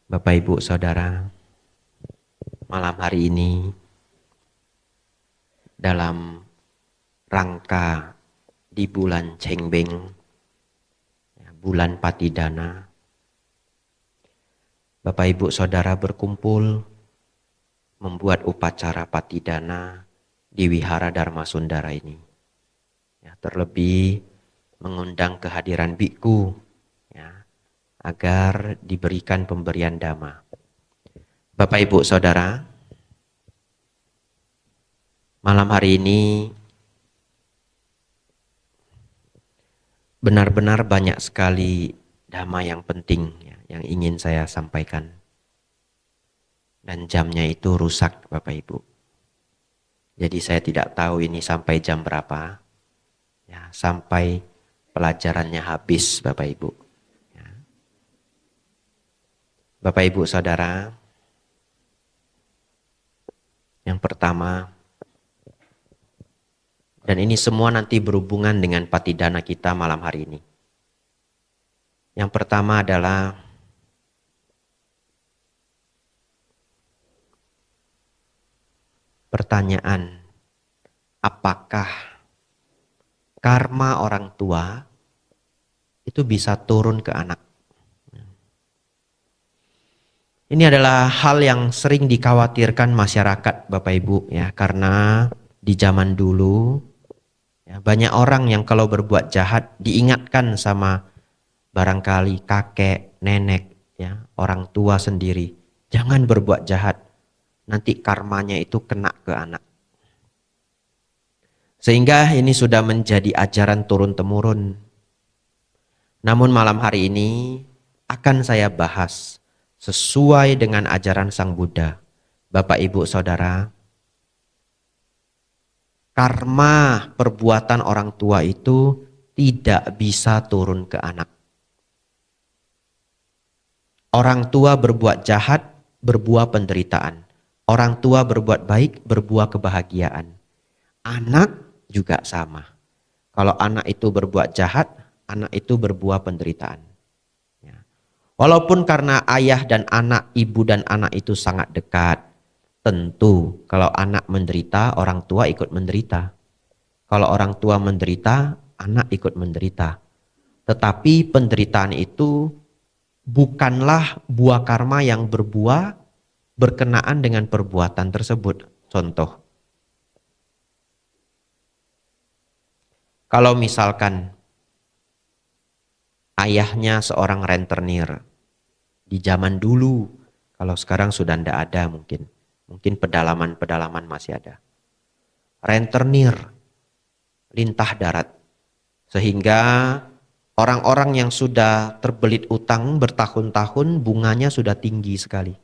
Bapak Ibu Saudara, malam hari ini dalam rangka di bulan Cengbeng, bulan Patidana, Bapak Ibu Saudara berkumpul membuat upacara Patidana di Wihara Dharma Sundara ini. Terlebih mengundang kehadiran biku agar diberikan pemberian dhamma. Bapak Ibu Saudara, malam hari ini benar-benar banyak sekali dhamma yang penting yang ingin saya sampaikan. Dan jamnya itu rusak Bapak Ibu. Jadi saya tidak tahu ini sampai jam berapa. Sampai pelajarannya habis Bapak Ibu. Bapak Ibu Saudara, yang pertama, dan ini semua nanti berhubungan dengan Patidana kita malam hari ini. Yang pertama adalah pertanyaan, apakah karma orang tua itu bisa turun ke anak? Ini adalah hal yang sering dikhawatirkan masyarakat Bapak Ibu karena di zaman dulu banyak orang yang kalau berbuat jahat diingatkan sama barangkali kakek, nenek, orang tua sendiri. Jangan berbuat jahat, nanti karmanya itu kena ke anak. Sehingga ini sudah menjadi ajaran turun-temurun. Namun malam hari ini akan saya bahas sesuai dengan ajaran Sang Buddha. Bapak Ibu Saudara, karma perbuatan orang tua itu tidak bisa turun ke anak. Orang tua berbuat jahat, berbuah penderitaan. Orang tua berbuat baik, berbuah kebahagiaan. Anak juga sama. Kalau anak itu berbuat jahat, anak itu berbuah penderitaan. Walaupun karena ayah dan anak, ibu dan anak itu sangat dekat. Tentu kalau anak menderita, orang tua ikut menderita. Kalau orang tua menderita, anak ikut menderita. Tetapi penderitaan itu bukanlah buah karma yang berbuah berkenaan dengan perbuatan tersebut. Contoh, kalau misalkan ayahnya seorang rentenir di zaman dulu, kalau sekarang sudah tidak ada mungkin pedalaman-pedalaman masih ada. Rentenir, lintah darat, sehingga orang-orang yang sudah terbelit utang bertahun-tahun bunganya sudah tinggi sekali.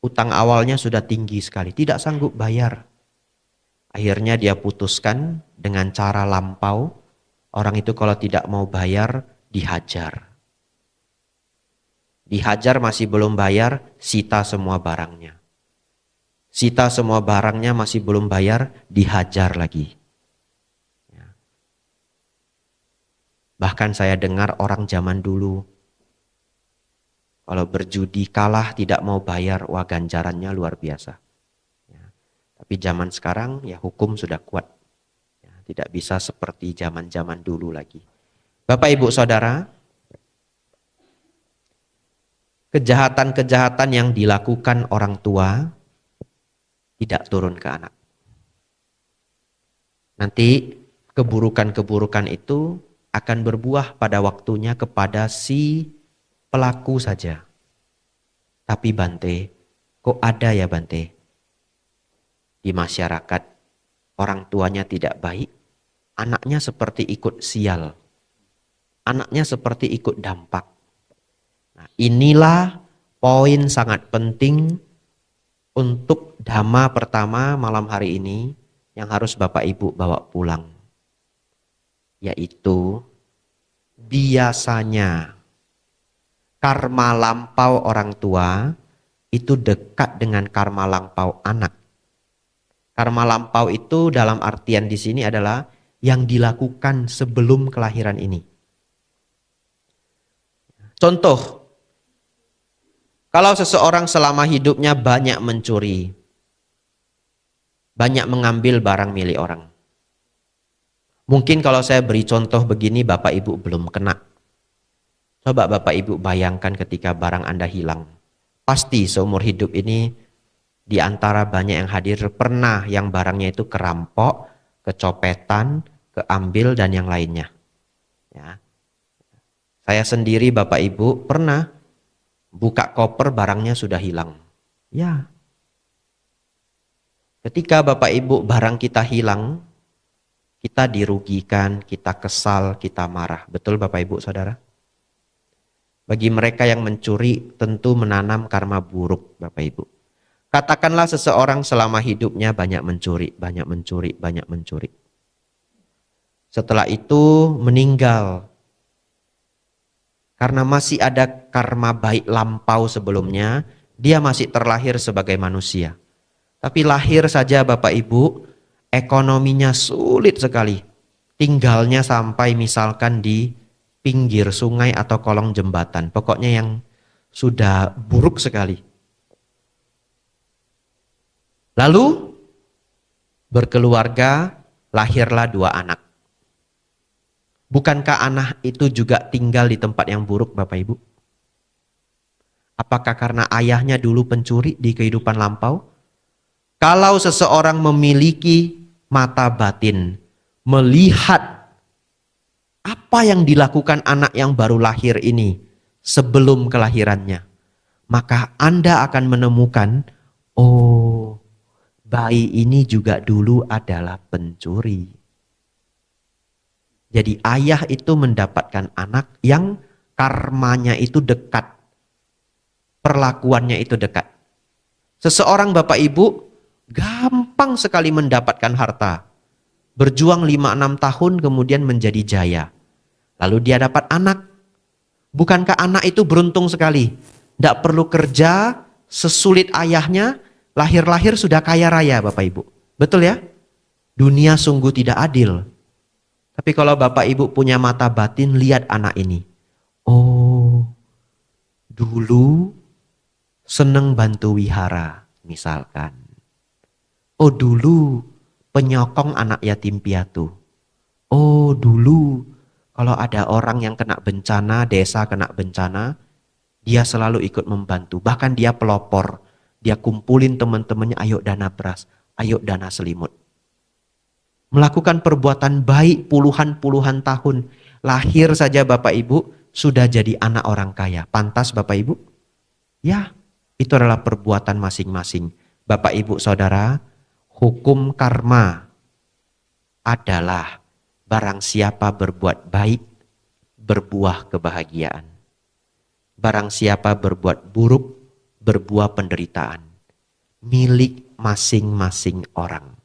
Utang awalnya sudah tinggi sekali, tidak sanggup bayar. Akhirnya dia putuskan dengan cara lampau, orang itu kalau tidak mau bayar dihajar. Dihajar masih belum bayar, sita semua barangnya. Sita semua barangnya masih belum bayar, dihajar lagi. Bahkan saya dengar orang zaman dulu, kalau berjudi kalah tidak mau bayar, wah ganjarannya luar biasa. Tapi zaman sekarang hukum sudah kuat. Tidak bisa seperti zaman-zaman dulu lagi. Bapak Ibu Saudara, kejahatan-kejahatan yang dilakukan orang tua tidak turun ke anak. Nanti keburukan-keburukan itu akan berbuah pada waktunya kepada si pelaku saja. Tapi Bante, kok ada ya Bante? Di masyarakat orang tuanya tidak baik, anaknya seperti ikut sial. Anaknya seperti ikut dampak. Nah, inilah poin sangat penting untuk dhamma pertama malam hari ini yang harus Bapak Ibu bawa pulang. Yaitu biasanya karma lampau orang tua itu dekat dengan karma lampau anak. Karma lampau itu dalam artian di sini adalah yang dilakukan sebelum kelahiran ini. Contoh, Kalau seseorang selama hidupnya banyak mencuri, banyak mengambil barang milik orang. Mungkin kalau saya beri contoh begini, Bapak Ibu belum kena. Coba Bapak Ibu bayangkan ketika barang Anda hilang. Pasti seumur hidup ini, di antara banyak yang hadir, pernah yang barangnya itu kerampok, kecopetan, keambil, dan yang lainnya. Ya. Saya sendiri Bapak Ibu pernah buka koper, barangnya sudah hilang. Ya. Ketika Bapak Ibu barang kita hilang, kita dirugikan, kita kesal, kita marah. Betul Bapak Ibu Saudara? Bagi mereka yang mencuri tentu menanam karma buruk Bapak Ibu. Katakanlah seseorang selama hidupnya banyak mencuri, banyak mencuri, banyak mencuri. Setelah itu meninggal. Karena masih ada karma baik lampau sebelumnya, dia masih terlahir sebagai manusia. Tapi lahir saja Bapak Ibu, ekonominya sulit sekali. Tinggalnya sampai misalkan di pinggir sungai atau kolong jembatan. Pokoknya yang sudah buruk sekali. Lalu berkeluarga, lahirlah 2 anak. Bukankah anak itu juga tinggal di tempat yang buruk Bapak Ibu? Apakah karena ayahnya dulu pencuri di kehidupan lampau? Kalau seseorang memiliki mata batin, melihat apa yang dilakukan anak yang baru lahir ini sebelum kelahirannya, maka Anda akan menemukan, oh, bayi ini juga dulu adalah pencuri. Jadi ayah itu mendapatkan anak yang karmanya itu dekat, perlakuannya itu dekat. Seseorang Bapak Ibu gampang sekali mendapatkan harta. Berjuang 5-6 tahun kemudian menjadi jaya. Lalu dia dapat anak. Bukankah anak itu beruntung sekali? Tidak perlu kerja, sesulit ayahnya, lahir-lahir sudah kaya raya Bapak Ibu. Betul ya? Dunia sungguh tidak adil. Tapi kalau Bapak Ibu punya mata batin, lihat anak ini. Oh, dulu seneng bantu wihara misalkan. Oh dulu penyokong anak yatim piatu. Oh dulu kalau ada orang yang kena bencana, desa kena bencana, dia selalu ikut membantu. Bahkan dia pelopor. Dia kumpulin teman-temannya, ayo dana beras, ayo dana selimut. Melakukan perbuatan baik puluhan-puluhan tahun. Lahir saja Bapak Ibu, sudah jadi anak orang kaya. Pantas Bapak Ibu? Ya, itu adalah perbuatan masing-masing. Bapak Ibu Saudara, hukum karma adalah barang siapa berbuat baik, berbuah kebahagiaan. Barang siapa berbuat buruk, berbuah penderitaan. Milik masing-masing orang.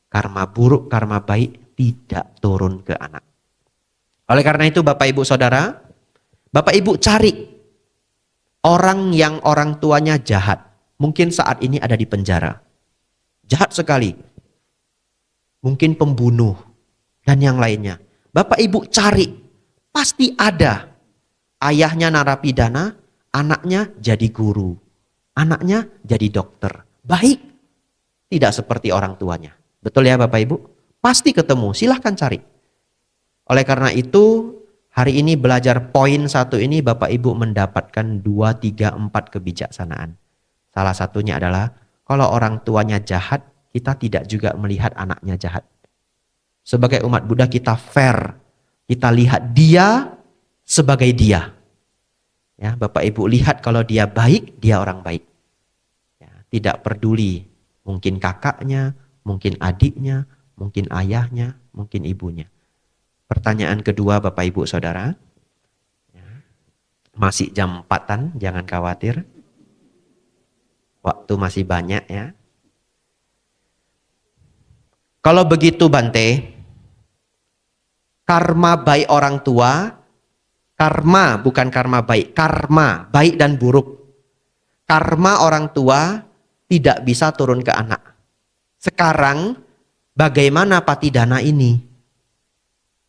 Karma buruk, karma baik tidak turun ke anak. Oleh karena itu Bapak Ibu Saudara, Bapak Ibu cari orang yang orang tuanya jahat. Mungkin saat ini ada di penjara. Jahat sekali. Mungkin pembunuh dan yang lainnya. Bapak Ibu cari, pasti ada. Ayahnya narapidana, anaknya jadi guru. Anaknya jadi dokter. Baik. Tidak seperti orang tuanya. Betul ya Bapak Ibu? Pasti ketemu, silahkan cari. Oleh karena itu, hari ini belajar poin 1 ini Bapak Ibu mendapatkan 2, 3, 4 kebijaksanaan. Salah satunya adalah, kalau orang tuanya jahat, kita tidak juga melihat anaknya jahat. Sebagai umat Buddha kita fair. Kita lihat dia sebagai dia. Ya, Bapak Ibu lihat kalau dia baik, dia orang baik. Ya, tidak peduli. Mungkin kakaknya, mungkin adiknya, mungkin ayahnya, mungkin ibunya. Pertanyaan kedua Bapak Ibu Saudara. Ya, masih jam 4-an, jangan khawatir. Waktu masih banyak ya. Kalau begitu Bante, karma baik orang tua, karma bukan karma baik, karma baik dan buruk. Karma orang tua tidak bisa turun ke anak. Sekarang bagaimana patidana ini?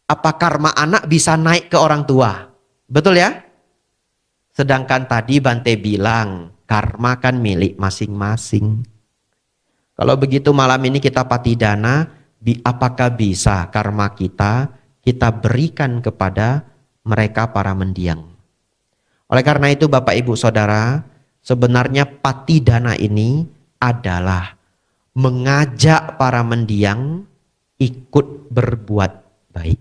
Apa karma anak bisa naik ke orang tua? Betul ya? Sedangkan tadi Bante bilang, karma kan milik masing-masing. Kalau begitu malam ini kita patidana, apakah bisa karma kita berikan kepada mereka para mendiang? Oleh karena itu Bapak Ibu Saudara, sebenarnya patidana ini adalah mengajak para mendiang ikut berbuat baik.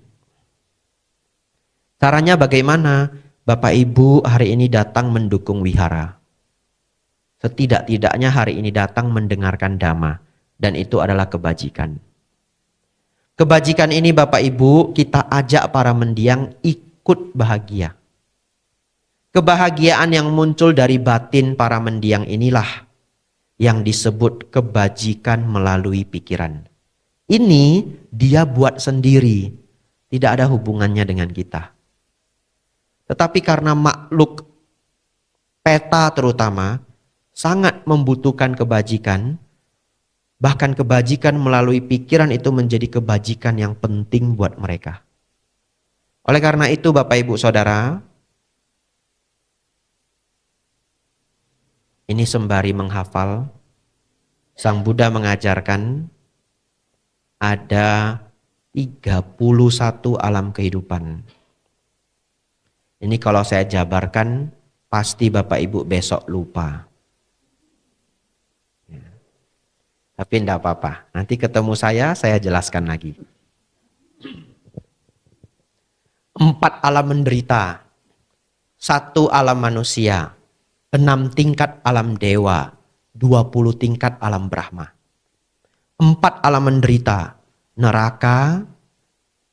Caranya bagaimana? Bapak Ibu hari ini datang mendukung wihara. Setidak-tidaknya hari ini datang mendengarkan dhamma. Dan itu adalah kebajikan. Kebajikan ini Bapak Ibu kita ajak para mendiang ikut bahagia. Kebahagiaan yang muncul dari batin para mendiang inilah yang disebut kebajikan melalui pikiran. Ini dia buat sendiri. Tidak ada hubungannya dengan kita. Tetapi karena makhluk peta terutama sangat membutuhkan kebajikan, bahkan kebajikan melalui pikiran itu menjadi kebajikan yang penting buat mereka. Oleh karena itu Bapak Ibu Saudara, ini sembari menghafal, Sang Buddha mengajarkan ada 31 alam kehidupan. Ini kalau saya jabarkan, pasti Bapak Ibu besok lupa. Tapi tidak apa-apa, nanti ketemu saya jelaskan lagi. 4 alam menderita, 1 alam manusia, 6 tingkat alam dewa, 20 tingkat alam Brahma. 4 alam menderita, neraka,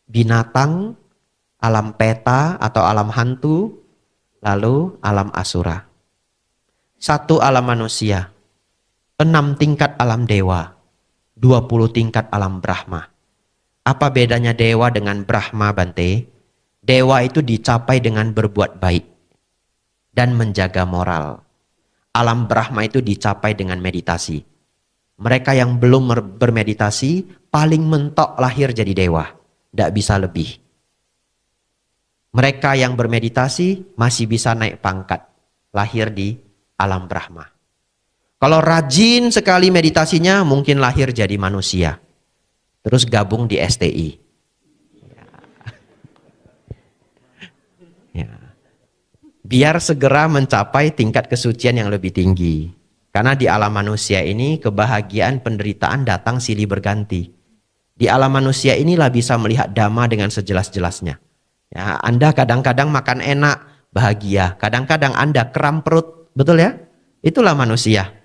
binatang, alam peta atau alam hantu, lalu alam asura. 1 alam manusia, 6 tingkat alam dewa, 20 tingkat alam Brahma. Apa bedanya dewa dengan Brahma, Bante? Dewa itu dicapai dengan berbuat baik dan menjaga moral. Alam Brahma itu dicapai dengan meditasi. Mereka yang belum bermeditasi paling mentok lahir jadi dewa. Tidak bisa lebih. Mereka yang bermeditasi masih bisa naik pangkat. Lahir di alam Brahma. Kalau rajin sekali meditasinya mungkin lahir jadi manusia. Terus gabung di STI. Ya. Biar segera mencapai tingkat kesucian yang lebih tinggi. Karena di alam manusia ini kebahagiaan penderitaan datang silih berganti. Di alam manusia inilah bisa melihat dhamma dengan sejelas-jelasnya. Ya, Anda kadang-kadang makan enak, bahagia. Kadang-kadang Anda kram perut, betul ya? Itulah manusia.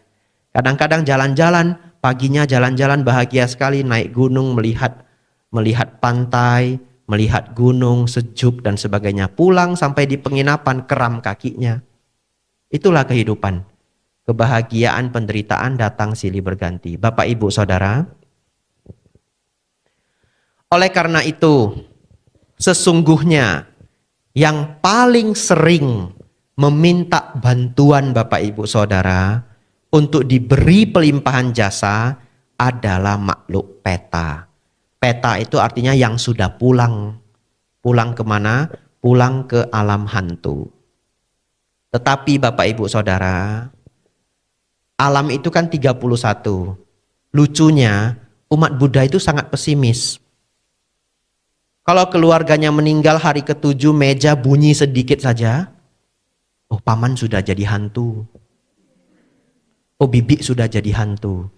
Kadang-kadang jalan-jalan, paginya jalan-jalan bahagia sekali, naik gunung, melihat pantai, melihat gunung, sejuk dan sebagainya. Pulang sampai di penginapan, kram kakinya. Itulah kehidupan. Kebahagiaan, penderitaan datang silih berganti. Bapak, Ibu, Saudara. Oleh karena itu, sesungguhnya yang paling sering meminta bantuan Bapak, Ibu, Saudara untuk diberi pelimpahan jasa adalah makhluk peta. Peta itu artinya yang sudah pulang. Pulang kemana? Pulang ke alam hantu. Tetapi Bapak, Ibu, Saudara, alam itu kan 31. Lucunya, umat Buddha itu sangat pesimis. Kalau keluarganya meninggal hari ke-7, meja bunyi sedikit saja. Oh, paman sudah jadi hantu. Oh, bibi sudah jadi hantu.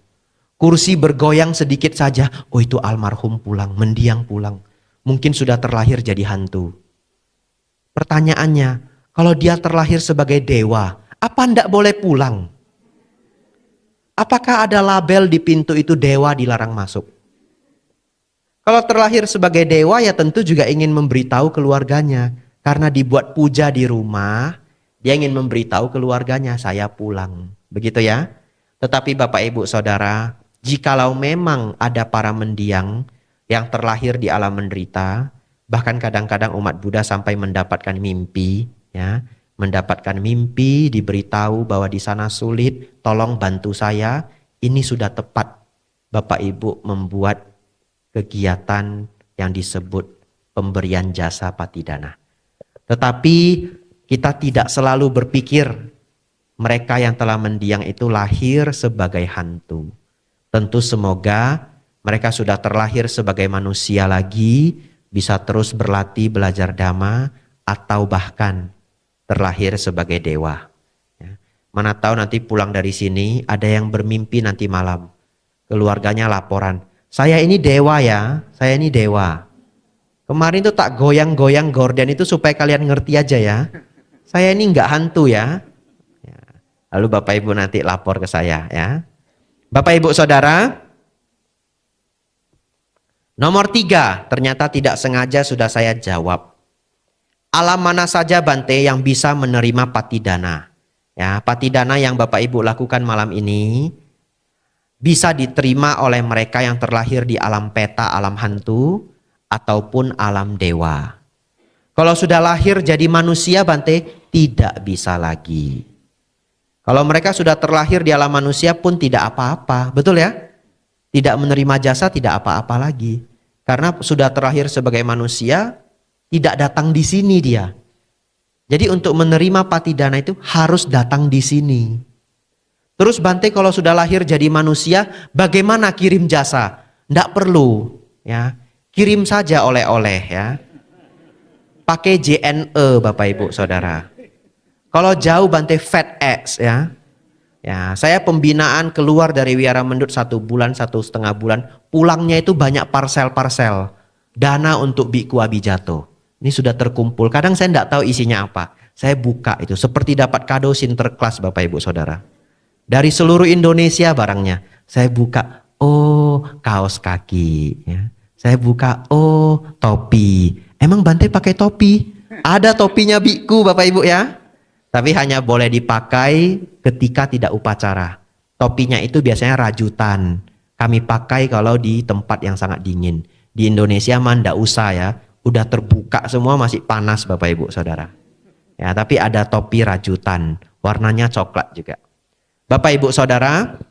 Kursi bergoyang sedikit saja. Oh, itu almarhum pulang, mendiang pulang. Mungkin sudah terlahir jadi hantu. Pertanyaannya, kalau dia terlahir sebagai dewa, apa ndak boleh pulang? Apakah ada label di pintu itu dewa dilarang masuk? Kalau terlahir sebagai dewa ya tentu juga ingin memberitahu keluarganya. Karena dibuat puja di rumah, dia ingin memberitahu keluarganya, saya pulang. Begitu ya. Tetapi Bapak, Ibu, Saudara, jikalau memang ada para mendiang yang terlahir di alam menderita, bahkan kadang-kadang umat Buddha sampai mendapatkan mimpi, ya, mendapatkan mimpi, diberitahu bahwa di sana sulit, tolong bantu saya. Ini sudah tepat Bapak Ibu membuat kegiatan yang disebut pemberian jasa patidana. Tetapi Kita tidak selalu berpikir mereka yang telah mendiang itu lahir sebagai hantu. Tentu semoga mereka sudah terlahir sebagai manusia lagi, bisa terus berlatih belajar dhamma, atau bahkan terlahir sebagai dewa. Ya. Mana tahu nanti pulang dari sini ada yang bermimpi nanti malam. Keluarganya laporan, saya ini dewa ya, saya ini dewa. Kemarin tuh tak goyang-goyang gorden itu supaya kalian ngerti aja ya. Saya ini nggak hantu ya. Ya. Lalu Bapak Ibu nanti lapor ke saya ya. Bapak Ibu Saudara, nomor 3, ternyata tidak sengaja sudah saya jawab. Alam mana saja Bante yang bisa menerima patidana? Ya, patidana yang Bapak Ibu lakukan malam ini bisa diterima oleh mereka yang terlahir di alam peta, alam hantu, ataupun alam dewa. Kalau sudah lahir jadi manusia Bante, tidak bisa lagi. Kalau mereka sudah terlahir di alam manusia pun tidak apa-apa, betul ya? Tidak menerima jasa tidak apa-apa lagi. Karena sudah terlahir sebagai manusia, tidak datang di sini dia. Jadi untuk menerima patidana itu harus datang di sini. Terus Bante kalau sudah lahir jadi manusia, bagaimana kirim jasa? Tidak perlu, ya. Kirim saja oleh-oleh ya. Pakai JNE Bapak Ibu Saudara. Kalau jauh Bante FedEx ya. Ya, saya pembinaan keluar dari Wihara Mendut 1 bulan, 1,5 bulan. Pulangnya itu banyak parsel-parsel. Dana untuk Biku Abijato. Ini sudah terkumpul. Kadang saya tidak tahu isinya apa. Saya buka itu. Seperti dapat kado Sinterklas Bapak Ibu Saudara. Dari seluruh Indonesia barangnya. Saya buka. Oh, kaos kaki. Ya. Saya buka. Oh, topi. Emang Bante pakai topi? Ada topinya Biku Bapak Ibu ya. Tapi hanya boleh dipakai ketika tidak upacara. Topinya itu biasanya rajutan. Kami pakai kalau di tempat yang sangat dingin. Di Indonesia mah ndak usah ya. Udah terbuka semua masih panas Bapak Ibu Saudara. Ya, tapi ada topi rajutan. Warnanya coklat juga. Bapak Ibu Saudara,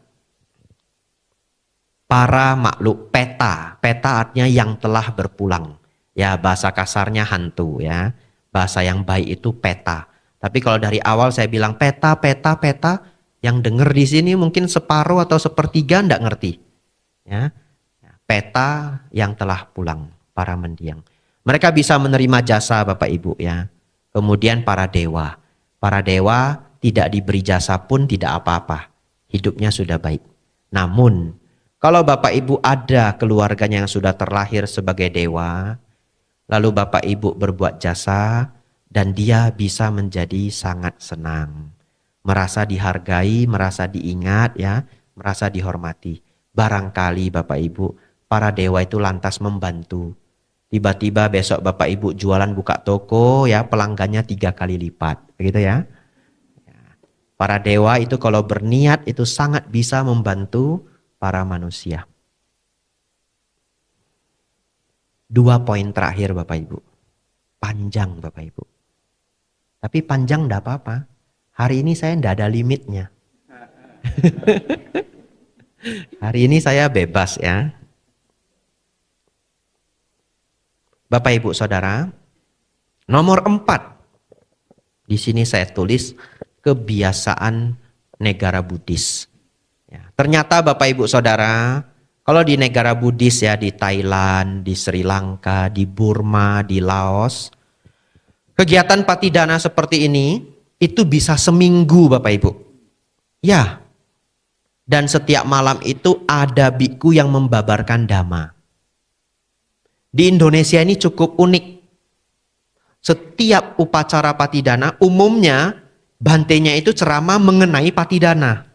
para makhluk peta. Peta artinya yang telah berpulang. Ya, bahasa kasarnya hantu ya. Bahasa yang baik itu peta. Tapi kalau dari awal saya bilang peta, yang dengar di sini mungkin separuh atau sepertiga ndak ngerti. Ya, peta yang telah pulang, para mendiang. Mereka bisa menerima jasa Bapak Ibu ya. Kemudian para dewa. Para dewa tidak diberi jasa pun tidak apa-apa. Hidupnya sudah baik. Namun, kalau Bapak Ibu ada keluarganya yang sudah terlahir sebagai dewa, lalu Bapak Ibu berbuat jasa, dan dia bisa menjadi sangat senang. Merasa dihargai, merasa diingat ya, merasa dihormati. Barangkali Bapak Ibu, para dewa itu lantas membantu. Tiba-tiba besok Bapak Ibu jualan buka toko ya, pelanggannya 3 kali lipat. Begitu ya. Para dewa itu kalau berniat itu sangat bisa membantu para manusia. 2 poin terakhir Bapak Ibu. Panjang Bapak Ibu. Tapi panjang enggak apa-apa. Hari ini saya enggak ada limitnya. Hari ini saya bebas ya. Bapak Ibu Saudara, nomor 4. Di sini saya tulis kebiasaan negara Buddhis. Ya, ternyata Bapak Ibu Saudara, kalau di negara Buddhis ya, di Thailand, di Sri Lanka, di Burma, di Laos, kegiatan patidana seperti ini itu bisa seminggu Bapak Ibu. Ya. Dan setiap malam itu ada biku yang membabarkan dhamma. Di Indonesia ini cukup unik. Setiap upacara patidana umumnya bantenya itu ceramah mengenai patidana.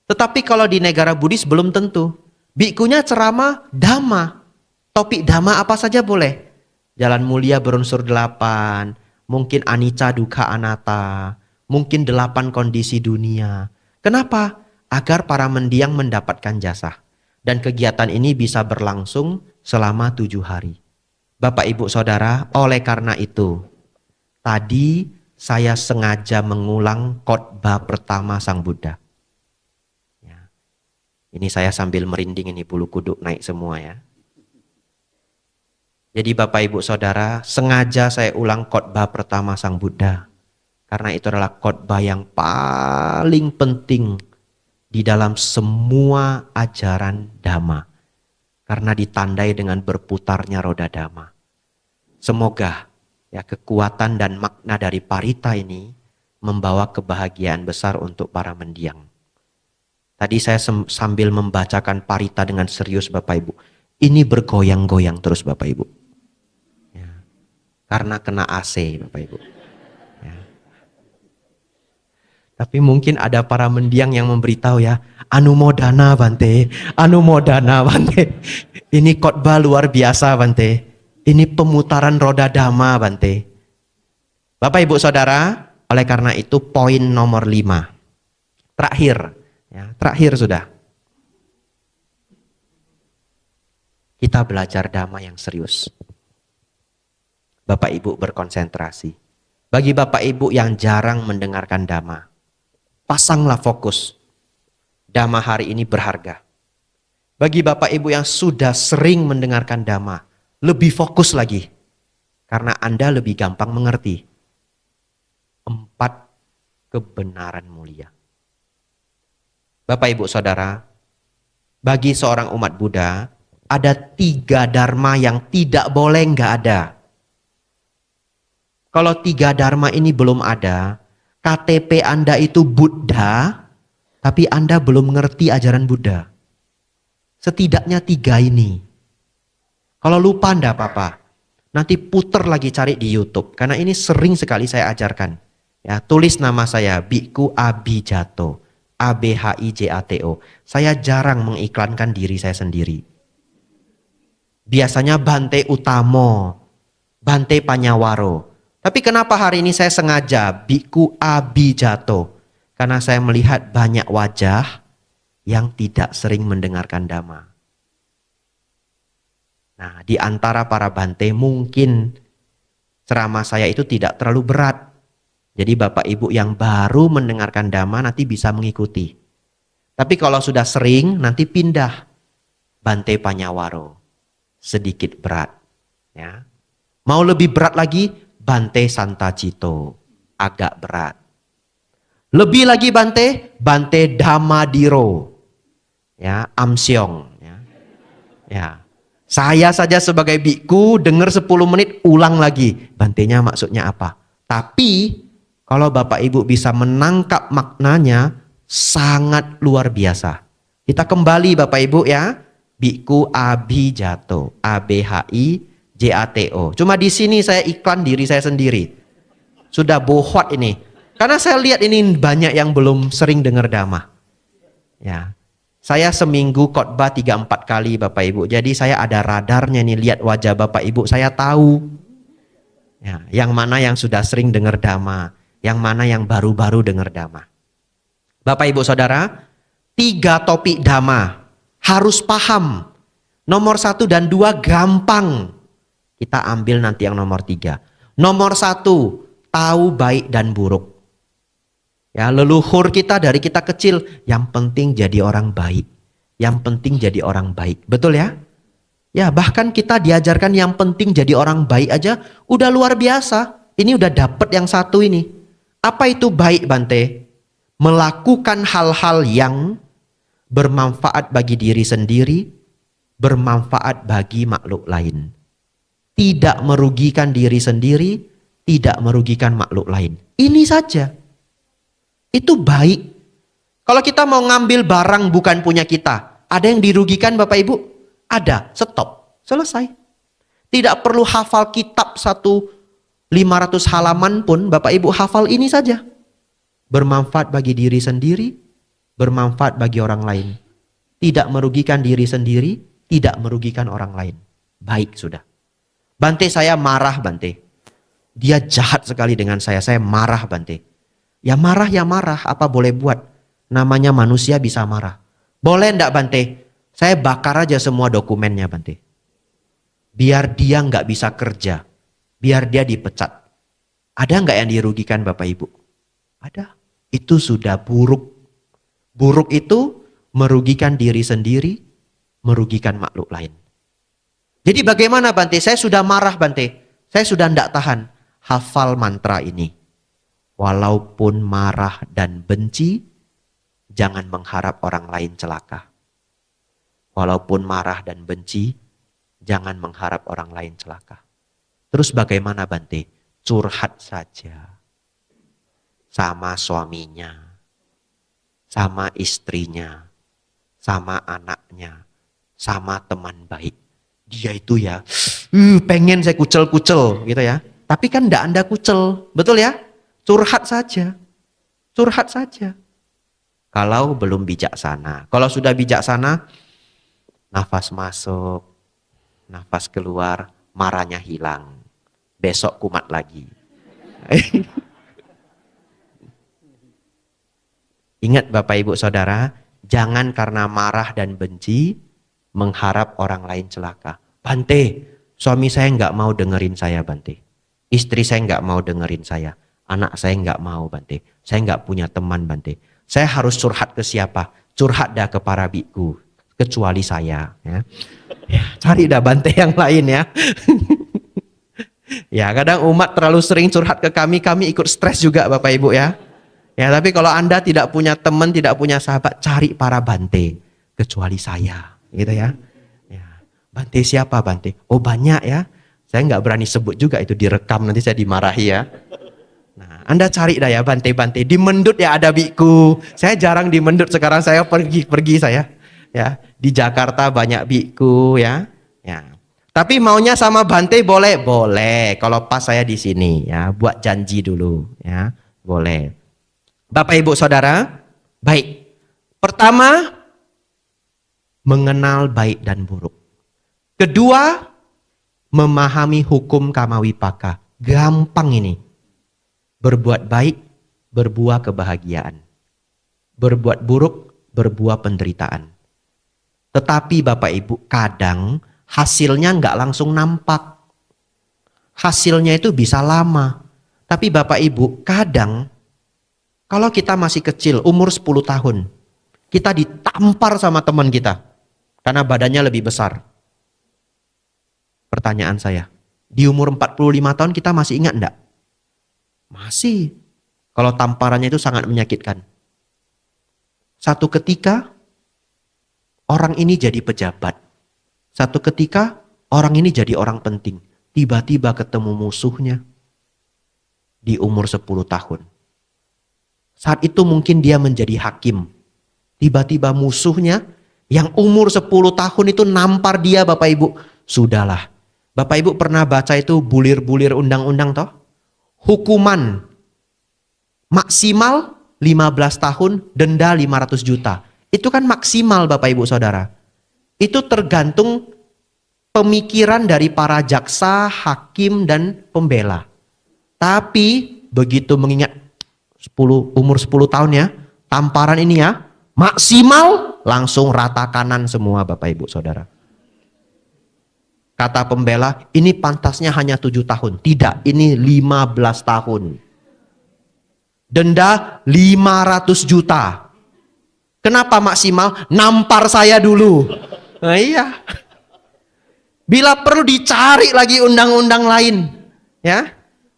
Tetapi kalau di negara Buddhis belum tentu. Bikunya ceramah dhamma. Topik dhamma apa saja boleh. Jalan mulia berunsur 8, mungkin anicca dukkha anatta, mungkin 8 kondisi dunia. Kenapa? Agar para mendiang mendapatkan jasa. Dan kegiatan ini bisa berlangsung selama 7 hari. Bapak Ibu Saudara, oleh karena itu, tadi saya sengaja mengulang khotbah pertama Sang Buddha. Ya. Ini saya sambil merinding, ini bulu kuduk naik semua ya. Jadi Bapak Ibu Saudara, sengaja saya ulang khotbah pertama Sang Buddha. Karena itu adalah khotbah yang paling penting di dalam semua ajaran Dhamma. Karena ditandai dengan berputarnya roda Dhamma. Semoga ya kekuatan dan makna dari parita ini membawa kebahagiaan besar untuk para mendiang. Tadi saya sambil membacakan parita dengan serius Bapak Ibu. Ini bergoyang-goyang terus Bapak Ibu. Ya. Karena kena AC Bapak Ibu. Ya. Tapi mungkin ada para mendiang yang memberitahu ya, Anumodana Bante, Anumodana Bante. Ini khotbah luar biasa Bante. Ini pemutaran roda Dhamma Bante. Bapak Ibu Saudara, oleh karena itu poin nomor 5. Terakhir, ya, terakhir sudah. Kita belajar Dhamma yang serius. Bapak Ibu berkonsentrasi. Bagi Bapak Ibu yang jarang mendengarkan Dhamma, pasanglah fokus. Dhamma hari ini berharga. Bagi Bapak Ibu yang sudah sering mendengarkan Dhamma, lebih fokus lagi. Karena Anda lebih gampang mengerti. 4 kebenaran mulia. Bapak Ibu Saudara, bagi seorang umat Buddha, ada 3 dharma yang tidak boleh nggak ada. Kalau 3 dharma ini belum ada, KTP Anda itu Buddha, tapi Anda belum mengerti ajaran Buddha. Setidaknya 3 ini. Kalau lupa enggak apa-apa. Nanti puter lagi cari di YouTube. Karena ini sering sekali saya ajarkan. Ya, tulis nama saya, Bhikkhu Abhijato. ABHIJATO. Saya jarang mengiklankan diri saya sendiri. Biasanya Bante Utamo, Bante Panyawaro. Tapi kenapa hari ini saya sengaja Bhikkhu Abhijato? Karena saya melihat banyak wajah yang tidak sering mendengarkan Dhamma. Nah, di antara para Bante mungkin ceramah saya itu tidak terlalu berat. Jadi Bapak Ibu yang baru mendengarkan Dhamma nanti bisa mengikuti. Tapi kalau sudah sering nanti pindah. Bante Panyawaro. Sedikit berat. Ya. Mau lebih berat lagi, Bante Santacito. Agak berat. Lebih lagi Bante Dhammadiro. Ya, Amsyong. Ya. Saya saja sebagai bikku dengar 10 menit ulang lagi. Bantenya maksudnya apa? Tapi kalau Bapak Ibu bisa menangkap maknanya sangat luar biasa. Kita kembali Bapak Ibu ya. Bhikkhu Abhijato, ABHIJATO. Cuma di sini saya iklan diri saya sendiri. Sudah bohot ini. Karena saya lihat ini banyak yang belum sering dengar Dhamma. Ya. Saya seminggu khotbah 3-4 kali Bapak Ibu. Jadi saya ada radarnya nih, lihat wajah Bapak Ibu, saya tahu. Ya, yang mana yang sudah sering dengar Dhamma, yang mana yang baru-baru dengar Dhamma. Bapak Ibu Saudara, 3 topik Dhamma harus paham. Nomor 1 dan 2 gampang. Kita ambil nanti yang nomor 3. Nomor 1, tahu baik dan buruk. Ya, leluhur kita dari kita kecil, yang penting jadi orang baik. Yang penting jadi orang baik. Betul ya? Ya, bahkan kita diajarkan yang penting jadi orang baik aja udah luar biasa. Ini udah dapet yang 1 ini. Apa itu baik Bante? Melakukan hal-hal yang bermanfaat bagi diri sendiri, bermanfaat bagi makhluk lain. Tidak merugikan diri sendiri, tidak merugikan makhluk lain. Ini saja. Itu baik. Kalau kita mau ngambil barang bukan punya kita, ada yang dirugikan Bapak Ibu? Ada, stop, selesai. Tidak perlu hafal kitab 500 halaman pun, Bapak Ibu hafal ini saja. Bermanfaat bagi diri sendiri, bermanfaat bagi orang lain. Tidak merugikan diri sendiri, tidak merugikan orang lain. Baik sudah. Bante saya marah Bante. Dia jahat sekali dengan saya marah Bante. Ya marah, apa boleh buat? Namanya manusia bisa marah. Boleh enggak Bante? Saya bakar aja semua dokumennya Bante. Biar dia nggak bisa kerja. Biar dia dipecat. Ada nggak yang dirugikan Bapak Ibu? Ada. Itu sudah buruk. Buruk itu merugikan diri sendiri, merugikan makhluk lain. Jadi bagaimana Bante? Saya sudah marah Bante. Saya sudah tidak tahan. Hafal mantra ini. Walaupun marah dan benci, jangan mengharap orang lain celaka. Walaupun marah dan benci, jangan mengharap orang lain celaka. Terus bagaimana Bante? Curhat saja. Sama suaminya, sama istrinya, sama anaknya, sama teman baik. Dia itu ya, pengen saya kucel-kucel gitu ya. Tapi kan enggak Anda kucel, betul ya? Curhat saja. Curhat saja. Kalau belum bijaksana. Kalau sudah bijaksana, nafas masuk, nafas keluar, marahnya hilang. Besok kumat lagi. Ingat Bapak Ibu Saudara, jangan karena marah dan benci mengharap orang lain celaka. Bante, suami saya nggak mau dengerin saya Bante. Istri saya nggak mau dengerin saya. Anak saya nggak mau Bante. Saya nggak punya teman Bante. Saya harus curhat ke siapa? Curhat dah ke para biku. Kecuali saya. Ya. Cari dah Bante yang lain ya. Ya kadang umat terlalu sering curhat ke kami ikut stres juga Bapak Ibu ya. Ya tapi kalau Anda tidak punya teman, tidak punya sahabat, cari para Bante. Kecuali saya. Gitu ya. Bante siapa Bante? Oh banyak ya. Saya nggak berani sebut juga itu direkam nanti saya dimarahi ya. Nah, Anda cari dah ya Bante-Bante. Di Mendut ya ada biku. Saya jarang di Mendut sekarang saya pergi saya. Ya, di Jakarta banyak biku ya. Ya. Tapi maunya sama Bante boleh? Boleh. Kalau pas saya di sini ya, buat janji dulu ya. Boleh. Bapak Ibu Saudara, baik. Pertama, mengenal baik dan buruk. Kedua, memahami hukum kamawipaka. Gampang ini. Berbuat baik, berbuah kebahagiaan. Berbuat buruk, berbuah penderitaan. Tetapi Bapak Ibu, kadang hasilnya nggak langsung nampak. Hasilnya itu bisa lama. Tapi Bapak Ibu, kadang kalau kita masih kecil, umur 10 tahun, kita ditampar sama teman kita. Karena badannya lebih besar. Pertanyaan saya, di umur 45 tahun kita masih ingat enggak? Masih. Kalau tamparannya itu sangat menyakitkan. Satu ketika, orang ini jadi pejabat. Satu ketika, orang ini jadi orang penting. Tiba-tiba ketemu musuhnya di umur 10 tahun. Saat itu mungkin dia menjadi hakim. Tiba-tiba musuhnya yang umur 10 tahun itu nampar dia Bapak Ibu. Sudahlah. Bapak Ibu pernah baca itu bulir-bulir undang-undang toh? Hukuman maksimal 15 tahun, denda 500 juta. Itu kan maksimal Bapak Ibu Saudara. Itu tergantung pemikiran dari para jaksa, hakim, dan pembela. Tapi begitu mengingat umur 10 tahun ya, tamparan ini ya, maksimal langsung rata kanan semua Bapak Ibu Saudara. Kata pembela, ini pantasnya hanya 7 tahun. Tidak, ini 15 tahun. Denda 500 juta. Kenapa maksimal? Nampar saya dulu. Nah iya. Bila perlu dicari lagi undang-undang lain. Ya.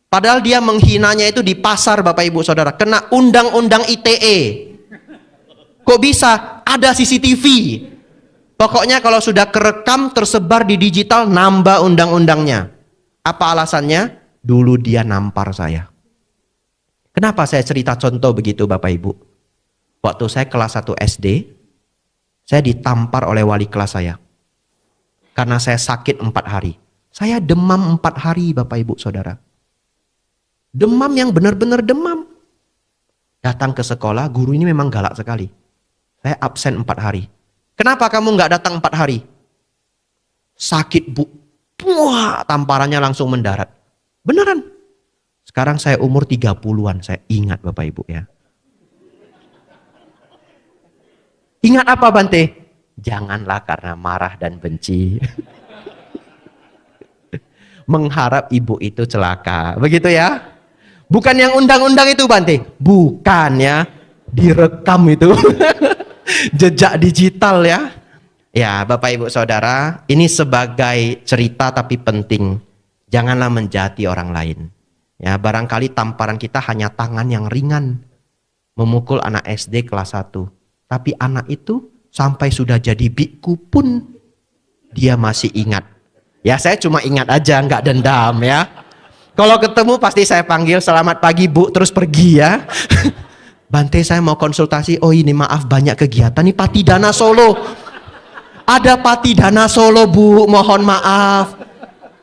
Padahal dia menghinanya itu di pasar Bapak Ibu Saudara. Kena undang-undang ITE. Kok bisa? Ada CCTV. Pokoknya kalau sudah kerekam tersebar di digital, nambah undang-undangnya. Apa alasannya? Dulu dia nampar saya. Kenapa saya cerita contoh begitu Bapak Ibu? Waktu saya kelas 1 SD, saya ditampar oleh wali kelas saya. Karena saya sakit 4 hari. Saya demam 4 hari Bapak Ibu Saudara. Demam yang benar-benar demam. Datang ke sekolah, guru ini memang galak sekali. Saya absen 4 hari. Kenapa kamu nggak datang 4 hari? Sakit Bu. Wah, tamparannya langsung mendarat. Beneran. Sekarang saya umur 30-an, saya ingat Bapak Ibu ya. Ingat apa Bante? Janganlah karena marah dan benci. Mengharap ibu itu celaka. Begitu ya. Bukan yang undang-undang itu Bante. Bukan ya. Direkam itu. Jejak digital ya. Ya, Bapak Ibu Saudara, ini sebagai cerita tapi penting. Janganlah menjati orang lain. Ya, barangkali tamparan kita hanya tangan yang ringan memukul anak SD kelas 1. Tapi anak itu sampai sudah jadi biku pun dia masih ingat. Ya, saya cuma ingat aja, nggak dendam ya. Kalau ketemu pasti saya panggil, "Selamat pagi Bu," terus pergi ya. "Bante, saya mau konsultasi." "Oh ini maaf, banyak kegiatan nih, Patidana Solo. Ada Patidana Solo Bu, mohon maaf.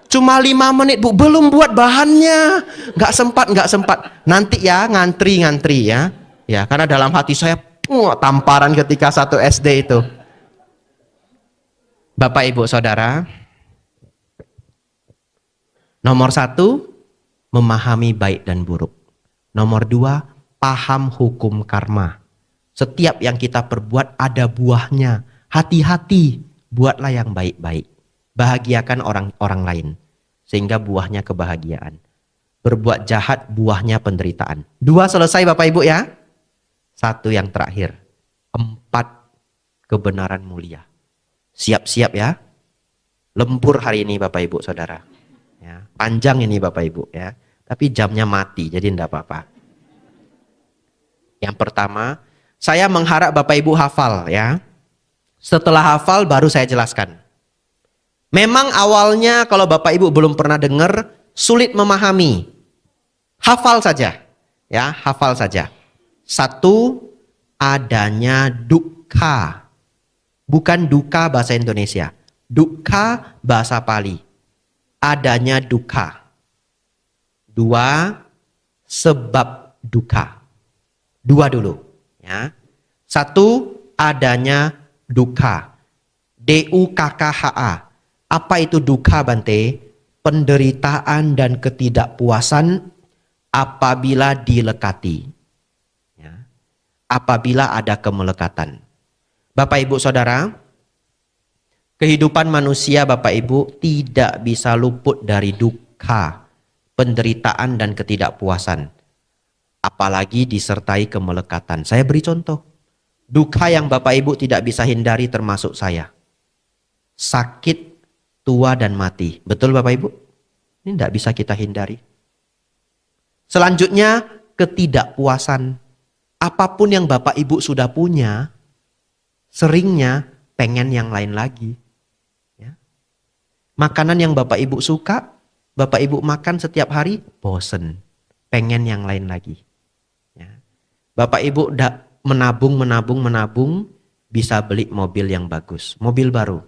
Cuma 5 menit Bu, belum buat bahannya. Nggak sempat. Nanti ya, ngantri ya. Ya, karena dalam hati saya tamparan ketika 1 SD itu. Bapak Ibu Saudara, nomor 1, memahami baik dan buruk. Nomor 2, paham hukum karma. Setiap yang kita perbuat ada buahnya. Hati-hati, buatlah yang baik-baik. Bahagiakan orang lain, sehingga buahnya kebahagiaan. Berbuat jahat, buahnya penderitaan. 2 selesai Bapak Ibu ya. 1 yang terakhir. 4, kebenaran mulia. Siap-siap ya. Lembur hari ini Bapak Ibu Saudara. Ya, panjang ini Bapak Ibu ya. Tapi jamnya mati, jadi enggak apa-apa. Yang pertama, saya mengharap Bapak Ibu hafal ya. Setelah hafal baru saya jelaskan. Memang awalnya kalau Bapak Ibu belum pernah dengar, sulit memahami. Hafal saja. Ya, hafal saja. 1, adanya dukkha. Bukan duka bahasa Indonesia. Dukkha bahasa Pali. Adanya dukkha. 2, sebab dukkha. 2 dulu. Ya. 1, adanya dukkha. D-U-K-K-H-A. Apa itu dukkha Bante? Penderitaan dan ketidakpuasan apabila dilekati. Ya. Apabila ada kemelekatan. Bapak Ibu Saudara, kehidupan manusia Bapak Ibu tidak bisa luput dari dukkha, penderitaan dan ketidakpuasan. Apalagi disertai kemelekatan. Saya beri contoh. Dukkha yang Bapak Ibu tidak bisa hindari termasuk saya. Sakit, tua dan mati. Betul Bapak Ibu? Ini tidak bisa kita hindari. Selanjutnya, ketidakpuasan. Apapun yang Bapak Ibu sudah punya, seringnya pengen yang lain lagi. Ya. Makanan yang Bapak Ibu suka, Bapak Ibu makan setiap hari, bosen. Pengen yang lain lagi. Ya. Bapak Ibu menabung, bisa beli mobil yang bagus. Mobil baru.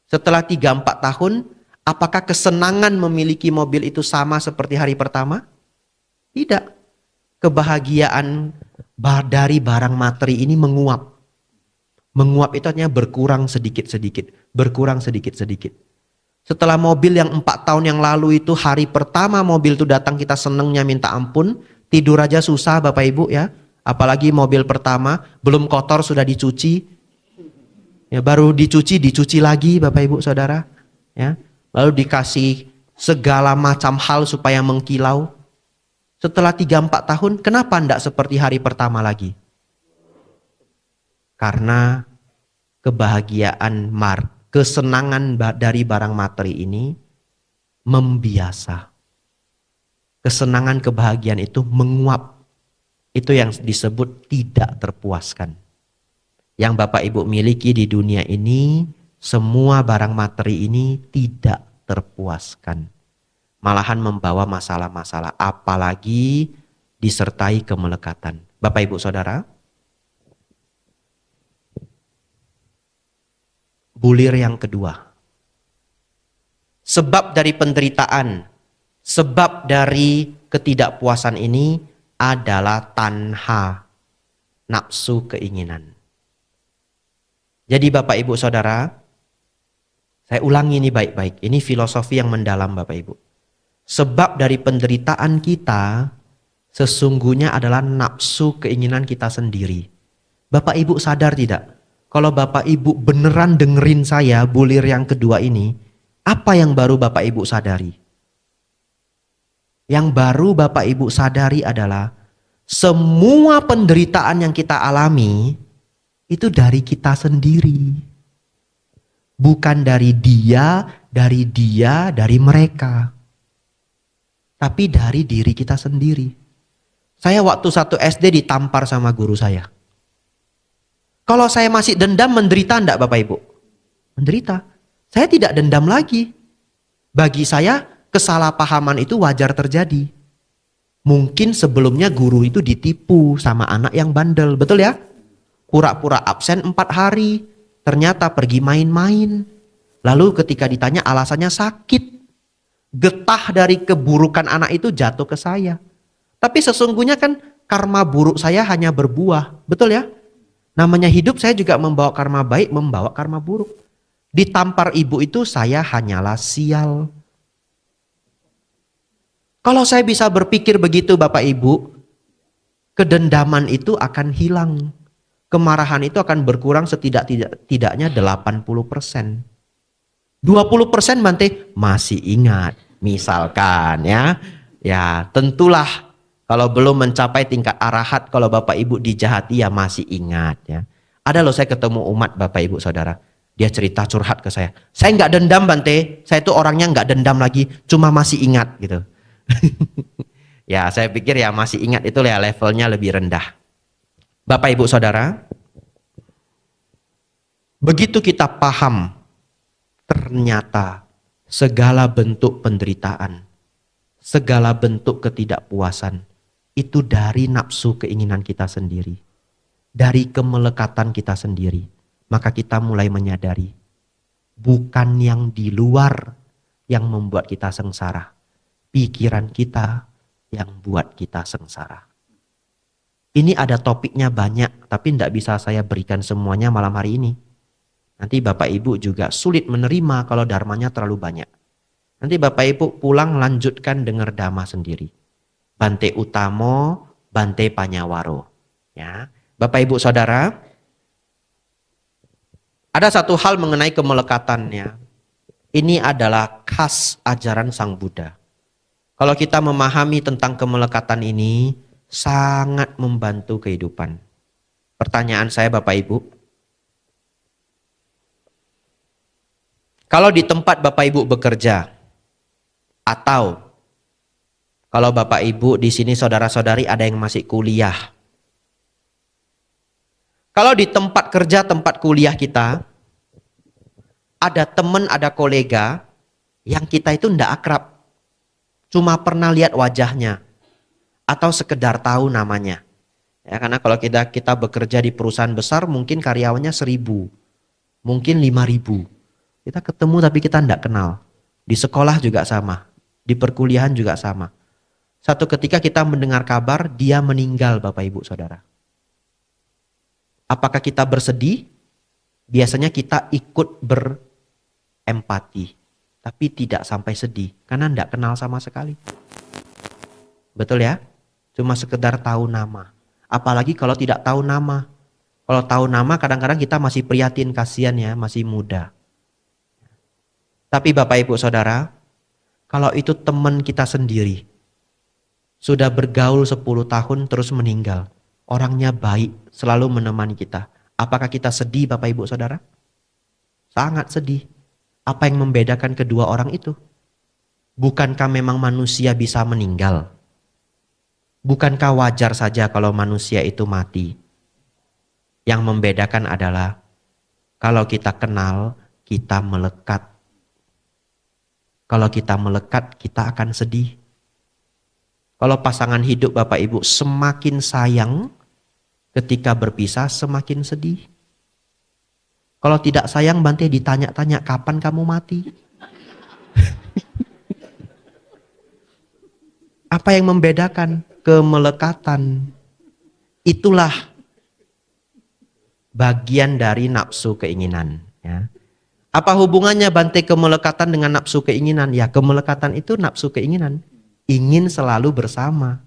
Setelah 3-4 tahun, apakah kesenangan memiliki mobil itu sama seperti hari pertama? Tidak. Kebahagiaan dari barang materi ini menguap. Menguap itu artinya berkurang sedikit-sedikit. Berkurang sedikit-sedikit. Setelah mobil yang 4 tahun yang lalu itu, hari pertama mobil itu datang kita senengnya minta ampun. Tidur aja susah Bapak Ibu ya. Apalagi mobil pertama, belum kotor sudah dicuci. Ya, baru dicuci lagi Bapak Ibu Saudara. Ya, lalu dikasih segala macam hal supaya mengkilau. Setelah 3-4 tahun, kenapa tidak seperti hari pertama lagi? Karena kebahagiaan, kesenangan dari barang materi ini membiasa. Kesenangan, kebahagiaan itu menguap. Itu yang disebut tidak terpuaskan. Yang Bapak Ibu miliki di dunia ini, semua barang materi ini tidak terpuaskan. Malahan membawa masalah-masalah, apalagi disertai kemelekatan. Bapak Ibu Saudara, bulir yang kedua. Sebab dari penderitaan, sebab dari ketidakpuasan ini adalah tanha, nafsu keinginan. Jadi Bapak Ibu Saudara, saya ulangi ini baik-baik. Ini filosofi yang mendalam Bapak Ibu. Sebab dari penderitaan kita sesungguhnya adalah nafsu keinginan kita sendiri. Bapak Ibu sadar tidak? Kalau Bapak Ibu beneran dengerin saya bulir yang kedua ini, apa yang baru Bapak Ibu sadari? Yang baru Bapak Ibu sadari adalah semua penderitaan yang kita alami itu dari kita sendiri. Bukan dari dia, dari mereka. Tapi dari diri kita sendiri. Saya waktu 1 SD ditampar sama guru saya. Kalau saya masih dendam, menderita enggak Bapak Ibu? Menderita. Saya tidak dendam lagi. Bagi saya, kesalahpahaman itu wajar terjadi. Mungkin sebelumnya guru itu ditipu sama anak yang bandel. Betul ya? Pura-pura absen 4 hari. Ternyata pergi main-main. Lalu ketika ditanya alasannya sakit. Getah dari keburukan anak itu jatuh ke saya. Tapi sesungguhnya kan karma buruk saya hanya berbuah. Betul ya? Namanya hidup, saya juga membawa karma baik, membawa karma buruk. Ditampar ibu itu saya hanyalah sial. Kalau saya bisa berpikir begitu Bapak Ibu, kedendaman itu akan hilang. Kemarahan itu akan berkurang setidak-tidaknya 80%. 20% Bante masih ingat. Misalkan ya. Ya tentulah kalau belum mencapai tingkat arahat, kalau Bapak Ibu dijahati ya masih ingat ya. Ada loh saya ketemu umat Bapak Ibu Saudara. Dia cerita curhat ke saya. Saya nggak dendam Bante. Saya itu orangnya nggak dendam lagi. Cuma masih ingat gitu. Ya saya pikir ya masih ingat itu ya levelnya lebih rendah. Bapak Ibu Saudara. Begitu kita paham. Ternyata segala bentuk penderitaan. Segala bentuk ketidakpuasan. Itu dari nafsu keinginan kita sendiri. Dari kemelekatan kita sendiri. Maka kita mulai menyadari. Bukan yang di luar yang membuat kita sengsara. Pikiran kita yang buat kita sengsara. Ini ada topiknya banyak. Tapi tidak bisa saya berikan semuanya malam hari ini. Nanti Bapak Ibu juga sulit menerima kalau dharmanya terlalu banyak. Nanti Bapak Ibu pulang lanjutkan dengar dhamma sendiri. Bante Utamo, Bante Panyawaro. Ya, Bapak Ibu Saudara, ada satu hal mengenai kemelekatannya. Ini adalah khas ajaran Sang Buddha. Kalau kita memahami tentang kemelekatan ini, sangat membantu kehidupan. Pertanyaan saya Bapak Ibu, kalau di tempat Bapak Ibu bekerja, atau kalau Bapak Ibu di sini saudara-saudari ada yang masih kuliah. Kalau di tempat kerja, tempat kuliah kita, ada teman, ada kolega yang kita itu tidak akrab. Cuma pernah lihat wajahnya. Atau sekedar tahu namanya. Ya, karena kalau kita bekerja di perusahaan besar mungkin karyawannya 1.000. Mungkin 5.000. Kita ketemu tapi kita tidak kenal. Di sekolah juga sama. Di perkuliahan juga sama. Satu ketika kita mendengar kabar dia meninggal Bapak Ibu Saudara. Apakah kita bersedih? Biasanya kita ikut berempati. Tapi tidak sampai sedih. Karena tidak kenal sama sekali. Betul ya? Cuma sekedar tahu nama. Apalagi kalau tidak tahu nama. Kalau tahu nama kadang-kadang kita masih prihatin, kasihan ya, masih muda. Tapi Bapak Ibu Saudara, kalau itu teman kita sendiri, sudah bergaul 10 tahun terus meninggal. Orangnya baik, selalu menemani kita. Apakah kita sedih Bapak Ibu Saudara? Sangat sedih. Apa yang membedakan kedua orang itu? Bukankah memang manusia bisa meninggal? Bukankah wajar saja kalau manusia itu mati? Yang membedakan adalah kalau kita kenal, kita melekat. Kalau kita melekat, kita akan sedih. Kalau pasangan hidup Bapak Ibu semakin sayang, ketika berpisah semakin sedih. Kalau tidak sayang Bante ditanya-tanya kapan kamu mati? Apa yang membedakan? Kemelekatan. Itulah bagian dari nafsu keinginan. Ya. Apa hubungannya Bante kemelekatan dengan nafsu keinginan? Ya kemelekatan itu nafsu keinginan. Ingin selalu bersama.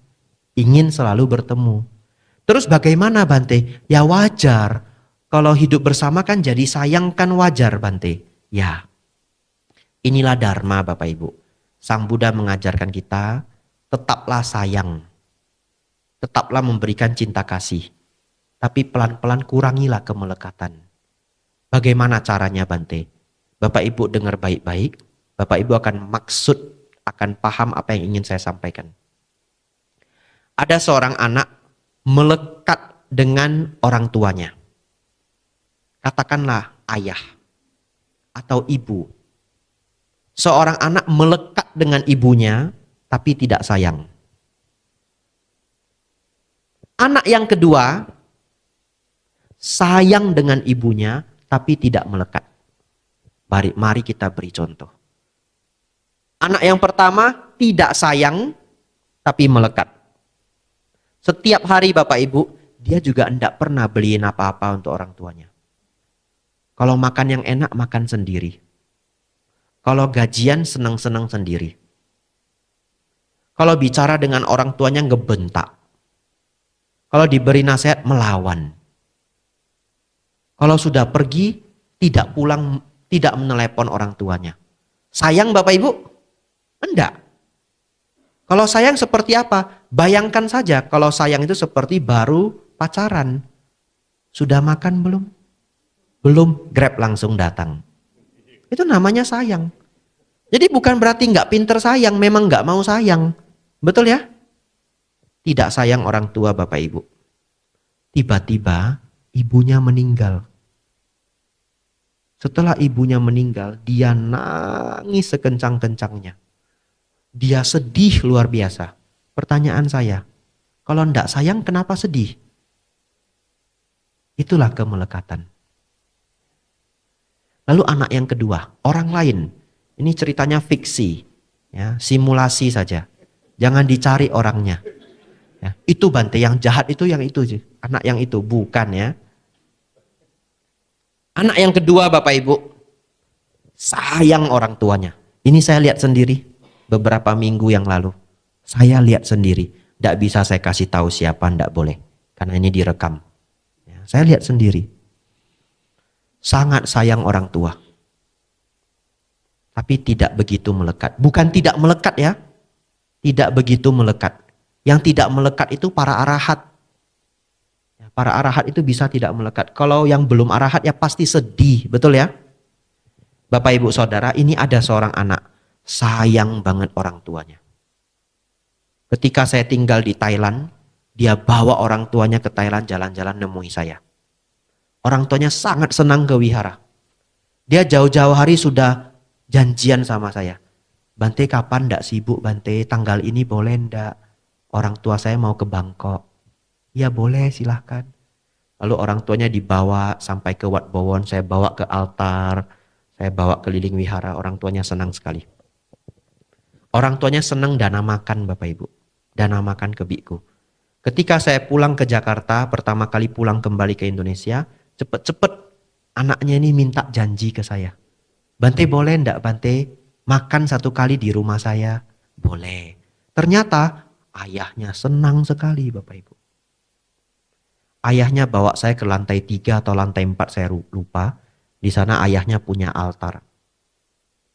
Ingin selalu bertemu. Terus bagaimana Bante? Ya wajar. Kalau hidup bersama kan jadi sayang kan wajar Bante. Ya. Inilah dharma Bapak Ibu. Sang Buddha mengajarkan kita. Tetaplah sayang. Tetaplah memberikan cinta kasih. Tapi pelan-pelan kurangilah kemelekatan. Bagaimana caranya Bante? Bapak Ibu dengar baik-baik, Bapak Ibu akan akan paham apa yang ingin saya sampaikan. Ada seorang anak melekat dengan orang tuanya. Katakanlah ayah atau ibu. Seorang anak melekat dengan ibunya tapi tidak sayang. Anak yang kedua sayang dengan ibunya tapi tidak melekat. Mari kita beri contoh. Anak yang pertama tidak sayang tapi melekat. Setiap hari Bapak Ibu, dia juga tidak pernah beliin apa-apa untuk orang tuanya. Kalau makan yang enak, makan sendiri. Kalau gajian, senang-senang sendiri. Kalau bicara dengan orang tuanya, ngebentak. Kalau diberi nasihat, melawan. Kalau sudah pergi, tidak pulang, tidak menelepon orang tuanya. Sayang Bapak Ibu? Enggak. Kalau sayang seperti apa? Bayangkan saja kalau sayang itu seperti baru pacaran. Sudah makan belum? Belum, Grab langsung datang. Itu namanya sayang. Jadi bukan berarti nggak pinter sayang, memang nggak mau sayang. Betul ya? Tidak sayang orang tua Bapak Ibu. Tiba-tiba ibunya meninggal. Setelah ibunya meninggal, dia nangis sekencang-kencangnya. Dia sedih luar biasa. Pertanyaan saya, kalau ndak sayang kenapa sedih? Itulah kemelekatan. Lalu anak yang kedua, orang lain. Ini ceritanya fiksi, ya, simulasi saja. Jangan dicari orangnya. Ya, itu Bante, yang jahat itu yang itu. Anak yang itu, bukan ya. Anak yang kedua Bapak Ibu, sayang orang tuanya. Ini saya lihat sendiri beberapa minggu yang lalu. Saya lihat sendiri. Tidak bisa saya kasih tahu siapa, tidak boleh. Karena ini direkam. Ya, saya lihat sendiri. Sangat sayang orang tua. Tapi tidak begitu melekat. Bukan tidak melekat ya. Tidak begitu melekat. Yang tidak melekat itu para arahat. Para arahat itu bisa tidak melekat. Kalau yang belum arahat ya pasti sedih. Betul ya? Bapak Ibu Saudara, ini ada seorang anak. Sayang banget orang tuanya. Ketika saya tinggal di Thailand, dia bawa orang tuanya ke Thailand jalan-jalan nemui saya. Orang tuanya sangat senang ke wihara. Dia jauh-jauh hari sudah janjian sama saya. Bante kapan ndak sibuk Bante? Tanggal ini boleh ndak? Orang tua saya mau ke Bangkok. Ya boleh silahkan. Lalu orang tuanya dibawa sampai ke Wat Bowon. Saya bawa ke altar. Saya bawa keliling wihara. Orang tuanya senang sekali. Orang tuanya senang dana makan Bapak Ibu. Dana makan ke biku. Ketika saya pulang ke Jakarta, pertama kali pulang kembali ke Indonesia, cepet-cepet anaknya ini minta janji ke saya. Bante boleh ndak Bante makan satu kali di rumah saya? Boleh. Ternyata ayahnya senang sekali Bapak Ibu. Ayahnya bawa saya ke lantai 3 atau lantai 4 saya lupa. Di sana ayahnya punya altar.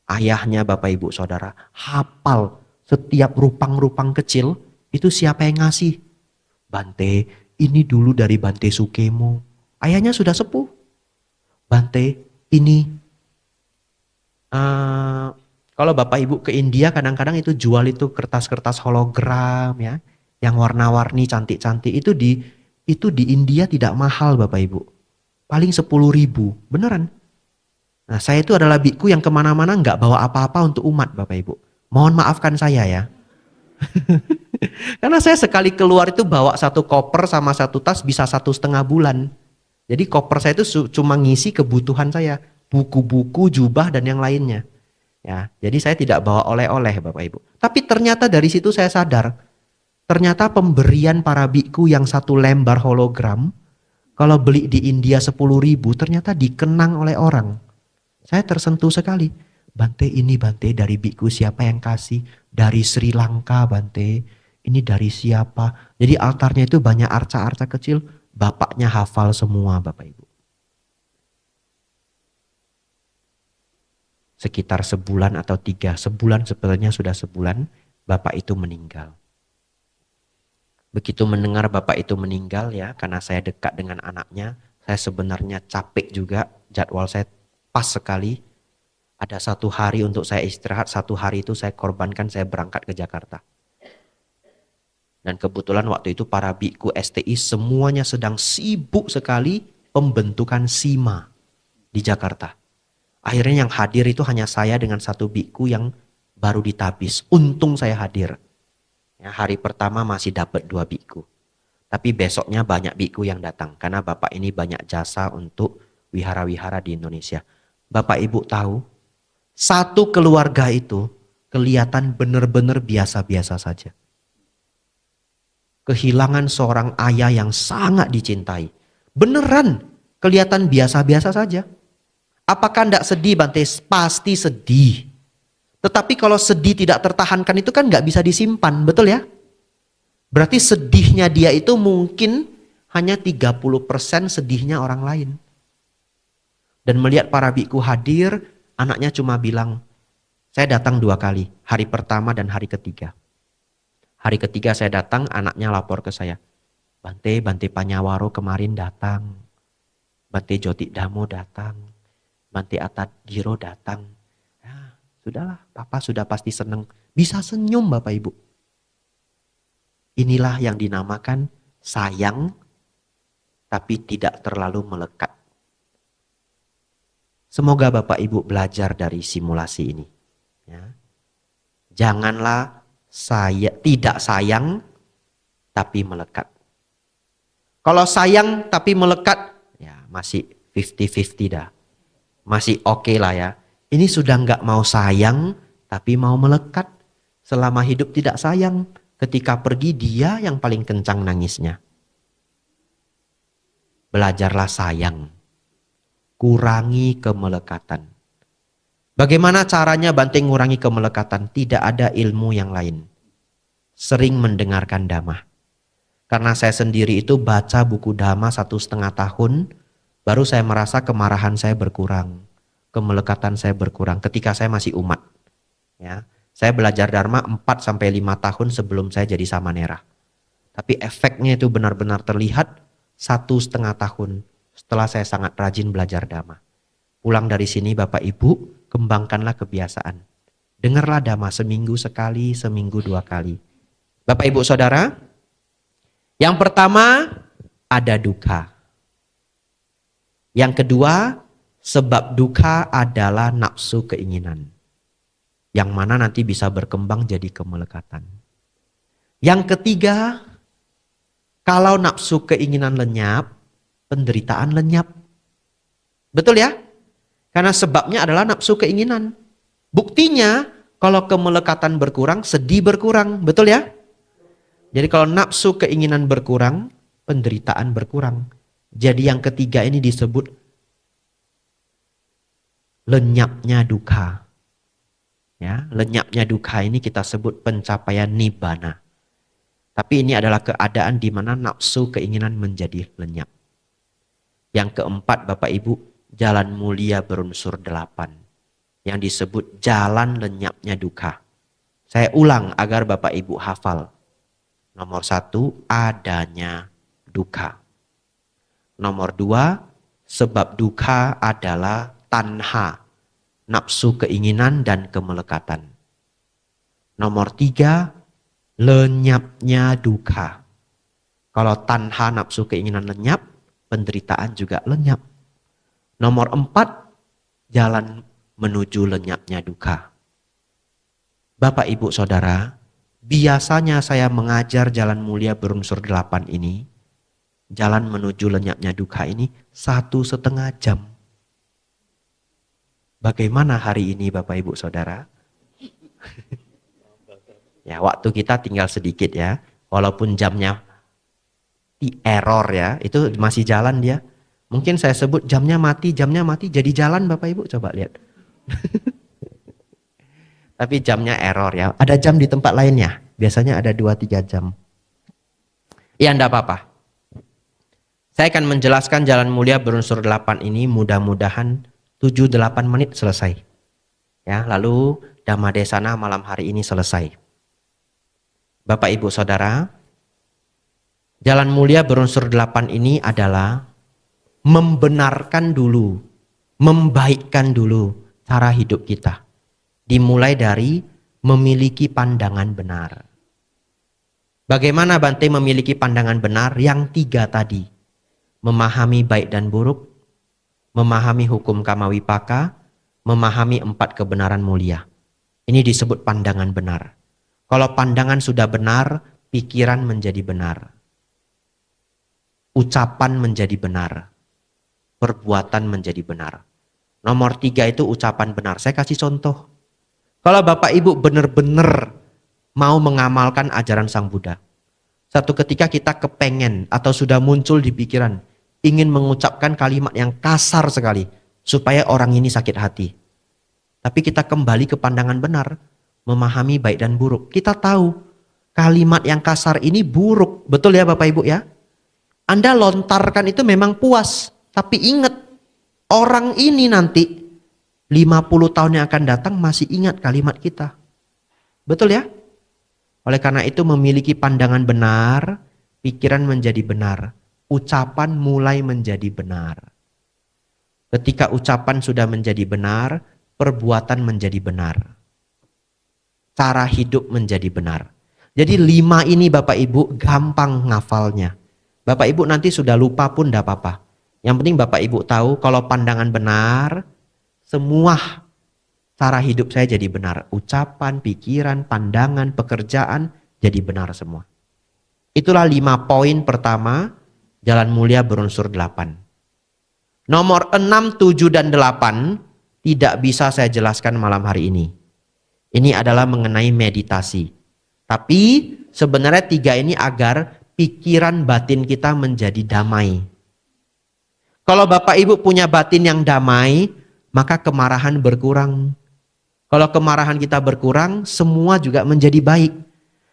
Ayahnya Bapak Ibu Saudara hafal setiap rupang-rupang kecil itu siapa yang ngasih. Bante ini dulu dari Bante Sukemo. Ayahnya sudah sepuh. Bante ini kalau Bapak Ibu ke India kadang-kadang itu jual itu kertas-kertas hologram ya, yang warna-warni cantik-cantik itu di India tidak mahal Bapak Ibu, paling 10.000 beneran. Nah saya itu adalah biku yang kemana-mana nggak bawa apa-apa untuk umat Bapak Ibu. Mohon maafkan saya ya. Karena saya sekali keluar itu bawa satu koper sama satu tas bisa 1,5 bulan. Jadi koper saya itu cuma ngisi kebutuhan saya, buku-buku, jubah dan yang lainnya. Ya, jadi saya tidak bawa oleh-oleh Bapak Ibu. Tapi ternyata dari situ saya sadar, ternyata pemberian para biku yang satu lembar hologram, kalau beli di India 10.000 ternyata dikenang oleh orang. Saya tersentuh sekali. Bante ini Bante dari biku siapa yang kasih? Dari Sri Lanka Bante. Ini dari siapa? Jadi altarnya itu banyak arca-arca kecil. Bapaknya hafal semua Bapak Ibu. Sekitar sebulan atau 3. Sebulan sebenarnya sudah sebulan. Bapak itu meninggal. Begitu mendengar Bapak itu meninggal ya. Karena saya dekat dengan anaknya. Saya sebenarnya capek juga. Jadwal saya pas sekali. Ada 1 hari untuk saya istirahat, 1 hari itu saya korbankan, saya berangkat ke Jakarta. Dan kebetulan waktu itu para biku STI semuanya sedang sibuk sekali pembentukan SIMA di Jakarta. Akhirnya yang hadir itu hanya saya dengan 1 biku yang baru ditabis. Untung saya hadir. Ya, hari pertama masih dapat 2 biku. Tapi besoknya banyak biku yang datang. Karena Bapak ini banyak jasa untuk wihara-wihara di Indonesia. Bapak Ibu tahu, satu keluarga itu kelihatan benar-benar biasa-biasa saja. Kehilangan seorang ayah yang sangat dicintai. Beneran kelihatan biasa-biasa saja. Apakah tidak sedih, Bante? Pasti sedih. Tetapi kalau sedih tidak tertahankan itu kan nggak bisa disimpan, betul ya? Berarti sedihnya dia itu mungkin hanya 30% sedihnya orang lain. Dan melihat para biku hadir, anaknya cuma bilang, saya datang 2 kali, hari pertama dan hari ketiga. Hari ketiga saya datang, anaknya lapor ke saya, Bante Panyawaro kemarin datang, Bante Joti Damo datang, Bante Atadgiro datang. Ya, sudahlah, Papa sudah pasti senang. Bisa senyum Bapak Ibu. Inilah yang dinamakan sayang, tapi tidak terlalu melekat. Semoga Bapak Ibu belajar dari simulasi ini. Ya. Janganlah tidak sayang, tapi melekat. Kalau sayang tapi melekat, ya masih 50-50 dah. Masih oke lah ya. Ini sudah nggak mau sayang, tapi mau melekat. Selama hidup tidak sayang, ketika pergi dia yang paling kencang nangisnya. Belajarlah sayang. Kurangi kemelekatan. Bagaimana caranya Bante ngurangi kemelekatan? Tidak ada ilmu yang lain. Sering mendengarkan dhamma. Karena saya sendiri itu baca buku dhamma 1,5 tahun, baru saya merasa kemarahan saya berkurang. Kemelekatan saya berkurang ketika saya masih umat. Ya, saya belajar dharma 4-5 tahun sebelum saya jadi samanera. Tapi efeknya itu benar-benar terlihat 1,5 tahun setelah saya sangat rajin belajar dhamma. Pulang dari sini Bapak Ibu, kembangkanlah kebiasaan. Dengarlah dhamma seminggu sekali, seminggu 2 kali. Bapak Ibu Saudara, yang pertama ada duka. Yang kedua, sebab duka adalah nafsu keinginan. Yang mana nanti bisa berkembang jadi kemelekatan. Yang ketiga, kalau nafsu keinginan lenyap, penderitaan lenyap. Betul ya? Karena sebabnya adalah nafsu keinginan. Buktinya, kalau kemelekatan berkurang, sedih berkurang. Betul ya? Jadi kalau nafsu keinginan berkurang, penderitaan berkurang. Jadi yang ketiga ini disebut lenyapnya duka. Ya, lenyapnya duka ini kita sebut pencapaian nibbana. Tapi ini adalah keadaan di mana nafsu keinginan menjadi lenyap. Yang keempat Bapak Ibu, jalan mulia berunsur 8. Yang disebut jalan lenyapnya duka. Saya ulang agar Bapak Ibu hafal. Nomor 1, adanya duka. Nomor 2, sebab duka adalah tanha, nafsu keinginan dan kemelekatan. Nomor 3, lenyapnya duka. Kalau tanha nafsu keinginan lenyap, penderitaan juga lenyap. Nomor 4, jalan menuju lenyapnya duka. Bapak Ibu Saudara, biasanya saya mengajar jalan mulia berunsur 8 ini, jalan menuju lenyapnya duka ini 1,5 jam. Bagaimana hari ini Bapak Ibu Saudara? Ya, waktu kita tinggal sedikit ya. Walaupun jamnya error ya, itu masih jalan dia. Mungkin saya sebut jamnya mati, jadi jalan Bapak Ibu, coba lihat. Tapi jamnya error ya. Ada jam di tempat lainnya. Biasanya ada 2-3 jam. Ya enggak apa-apa. Saya akan menjelaskan jalan mulia berunsur 8 ini mudah-mudahan 7-8 menit selesai. Ya, lalu Dhamma Desana malam hari ini selesai. Bapak Ibu Saudara, jalan mulia berunsur 8 ini adalah membenarkan dulu, membaikkan dulu cara hidup kita. Dimulai dari memiliki pandangan benar. Bagaimana Bante memiliki pandangan benar? Yang 3 tadi. Memahami baik dan buruk, memahami hukum kamawipaka, memahami 4 kebenaran mulia. Ini disebut pandangan benar. Kalau pandangan sudah benar, pikiran menjadi benar. Ucapan menjadi benar. Perbuatan menjadi benar. Nomor 3 itu ucapan benar. Saya kasih contoh. Kalau Bapak Ibu benar-benar mau mengamalkan ajaran Sang Buddha. Satu ketika kita kepengen atau sudah muncul di pikiran. Ingin mengucapkan kalimat yang kasar sekali. Supaya orang ini sakit hati. Tapi kita kembali ke pandangan benar. Memahami baik dan buruk. Kita tahu kalimat yang kasar ini buruk. Betul ya Bapak Ibu ya? Anda lontarkan itu memang puas. Tapi ingat. Orang ini nanti 50 tahun yang akan datang masih ingat kalimat kita. Betul ya? Oleh karena itu memiliki pandangan benar, pikiran menjadi benar. Ucapan mulai menjadi benar. Ketika ucapan sudah menjadi benar, perbuatan menjadi benar. Cara hidup menjadi benar. Jadi 5 ini Bapak Ibu gampang ngafalnya. Bapak Ibu nanti sudah lupa pun tidak apa-apa. Yang penting Bapak Ibu tahu kalau pandangan benar, semua cara hidup saya jadi benar. Ucapan, pikiran, pandangan, pekerjaan jadi benar semua. Itulah 5 poin pertama, jalan mulia berunsur 8. Nomor 6, 7, dan 8 tidak bisa saya jelaskan malam hari ini. Ini adalah mengenai meditasi. Tapi sebenarnya 3 ini agar pikiran batin kita menjadi damai. Kalau Bapak Ibu punya batin yang damai, maka kemarahan berkurang. Kalau kemarahan kita berkurang, semua juga menjadi baik.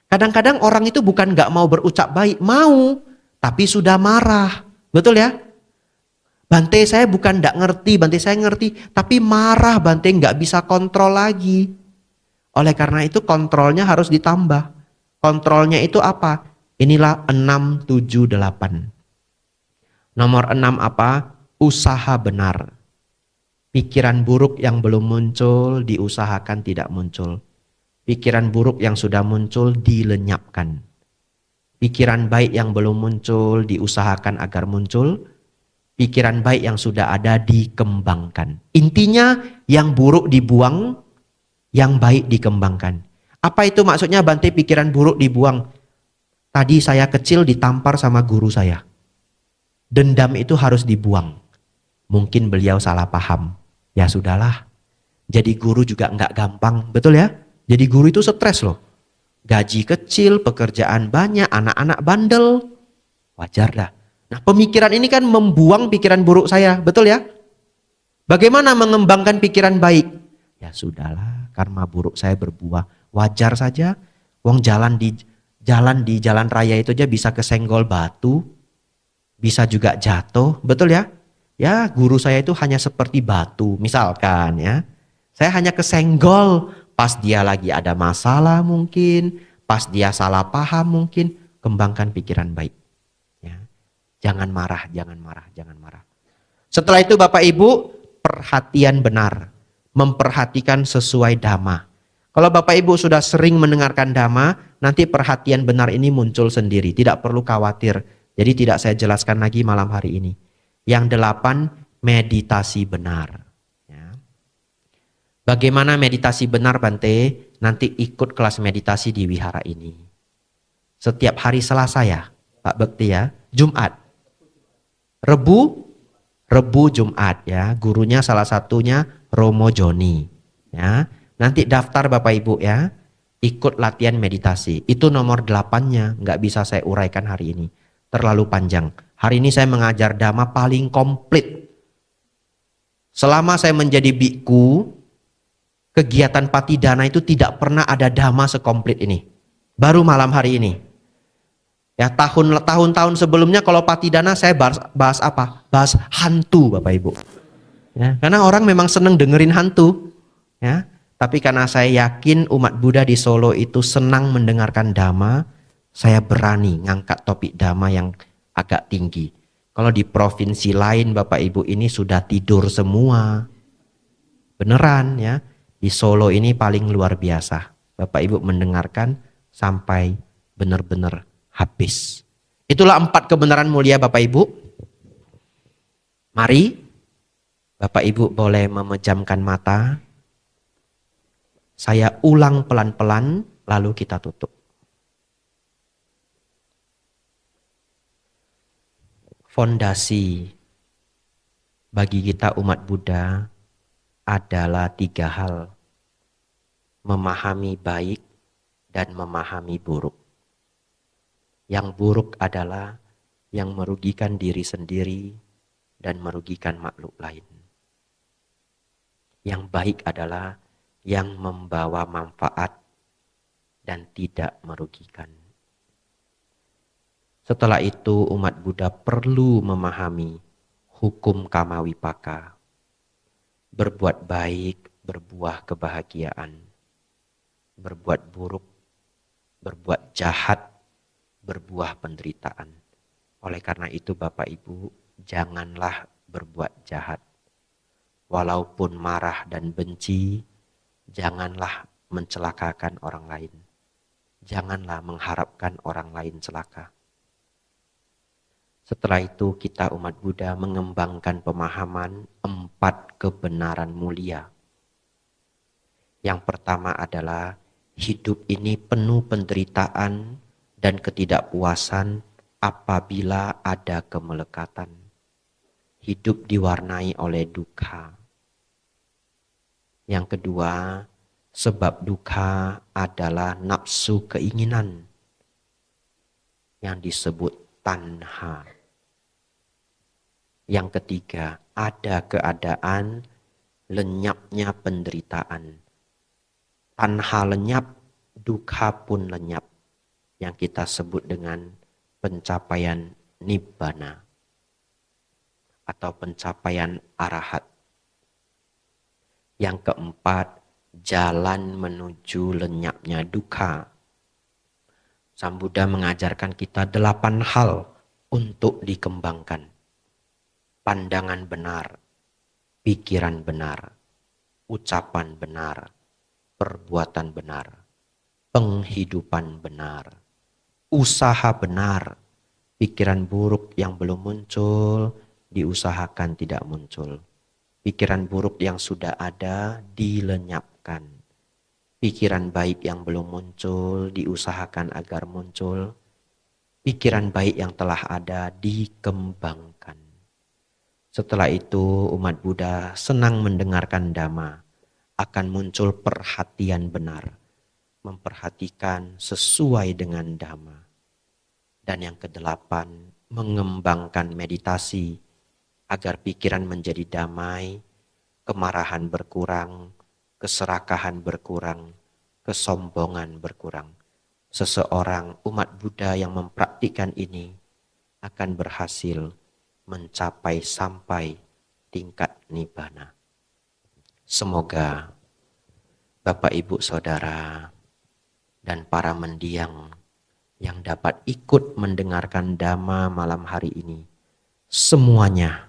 Kadang-kadang orang itu bukan gak mau berucap baik, mau, tapi sudah marah. Betul ya? Bante saya bukan gak ngerti, Bante saya ngerti, tapi marah Bante gak bisa kontrol lagi. Oleh karena itu kontrolnya harus ditambah. Kontrolnya itu apa? Inilah 6, 7, 8. Nomor 6 apa? Usaha benar. Pikiran buruk yang belum muncul diusahakan tidak muncul. Pikiran buruk yang sudah muncul dilenyapkan. Pikiran baik yang belum muncul diusahakan agar muncul. Pikiran baik yang sudah ada dikembangkan. Intinya yang buruk dibuang, yang baik dikembangkan. Apa itu maksudnya Bante pikiran buruk dibuang? Tadi saya kecil ditampar sama guru saya. Dendam itu harus dibuang. Mungkin beliau salah paham. Ya sudahlah. Jadi guru juga nggak gampang. Betul ya? Jadi guru itu stres loh. Gaji kecil, pekerjaan banyak, anak-anak bandel. Wajar dah. Nah pemikiran ini kan membuang pikiran buruk saya. Betul ya? Bagaimana mengembangkan pikiran baik? Ya sudahlah. Karma buruk saya berbuah. Wajar saja. Wong jalan di jalan raya itu aja bisa kesenggol batu. Bisa juga jatuh, betul ya? Ya, guru saya itu hanya seperti batu, misalkan ya. Saya hanya kesenggol pas dia lagi ada masalah mungkin, pas dia salah paham mungkin, kembangkan pikiran baik. Ya. Jangan marah, jangan marah, jangan marah. Setelah itu Bapak Ibu, perhatian benar. Memperhatikan sesuai dhamma. Kalau Bapak Ibu sudah sering mendengarkan dhamma, nanti perhatian benar ini muncul sendiri, tidak perlu khawatir. Jadi tidak saya jelaskan lagi malam hari ini. Yang 8, meditasi benar. Ya. Bagaimana meditasi benar Bante? Nanti ikut kelas meditasi di wihara ini. Setiap hari Selasa ya, Pak Bekti ya. Jumat. Rebu Jumat ya. Gurunya salah satunya Romo Joni. Ya. Nanti daftar Bapak Ibu ya. Ikut latihan meditasi. Itu nomor 8-nya. Nggak bisa saya uraikan hari ini. Terlalu panjang. Hari ini saya mengajar dhamma paling komplit. Selama saya menjadi biku, kegiatan patidana itu tidak pernah ada dhamma sekomplit ini. Baru malam hari ini. Ya tahun-tahun sebelumnya kalau patidana saya bahas apa? Bahas hantu Bapak Ibu. Ya, karena orang memang senang dengerin hantu. Ya, tapi karena saya yakin umat Buddha di Solo itu senang mendengarkan dhamma. Saya berani ngangkat topik dhamma yang agak tinggi. Kalau di provinsi lain Bapak Ibu ini sudah tidur semua. Beneran ya, di Solo ini paling luar biasa. Bapak Ibu mendengarkan sampai benar-benar habis. Itulah 4 kebenaran mulia Bapak Ibu. Mari Bapak Ibu boleh memejamkan mata. Saya ulang pelan-pelan lalu kita tutup. Fondasi bagi kita umat Buddha adalah 3 hal. Memahami baik dan memahami buruk. Yang buruk adalah yang merugikan diri sendiri dan merugikan makhluk lain. Yang baik adalah yang membawa manfaat dan tidak merugikan. Setelah itu umat Buddha perlu memahami hukum Kamawipaka. Berbuat baik berbuah kebahagiaan. Berbuat buruk, berbuat jahat, berbuah penderitaan. Oleh karena itu Bapak Ibu, janganlah berbuat jahat. Walaupun marah dan benci, janganlah mencelakakan orang lain. Janganlah mengharapkan orang lain celaka. Setelah itu kita umat Buddha mengembangkan pemahaman 4 kebenaran mulia. Yang pertama adalah hidup ini penuh penderitaan dan ketidakpuasan apabila ada kemelekatan. Hidup diwarnai oleh duka. Yang kedua, sebab duka adalah nafsu keinginan yang disebut tanha. Yang ketiga, ada keadaan lenyapnya penderitaan. Tanha lenyap, duka pun lenyap. Yang kita sebut dengan pencapaian nibbana atau pencapaian arahat. Yang keempat, jalan menuju lenyapnya duka. Sang Buddha mengajarkan kita 8 hal untuk dikembangkan. Pandangan benar, pikiran benar, ucapan benar, perbuatan benar, penghidupan benar, usaha benar, pikiran buruk yang belum muncul, diusahakan tidak muncul. Pikiran buruk yang sudah ada, dilenyapkan. Pikiran baik yang belum muncul, diusahakan agar muncul. Pikiran baik yang telah ada, dikembangkan. Setelah itu umat Buddha senang mendengarkan Dhamma, akan muncul perhatian benar, memperhatikan sesuai dengan Dhamma. Dan yang kedelapan, mengembangkan meditasi agar pikiran menjadi damai, kemarahan berkurang, keserakahan berkurang, kesombongan berkurang. Seseorang umat Buddha yang mempraktikkan ini akan berhasil mencapai sampai tingkat nibbana. Semoga Bapak Ibu Saudara dan para mendiang yang dapat ikut mendengarkan Dhamma malam hari ini, semuanya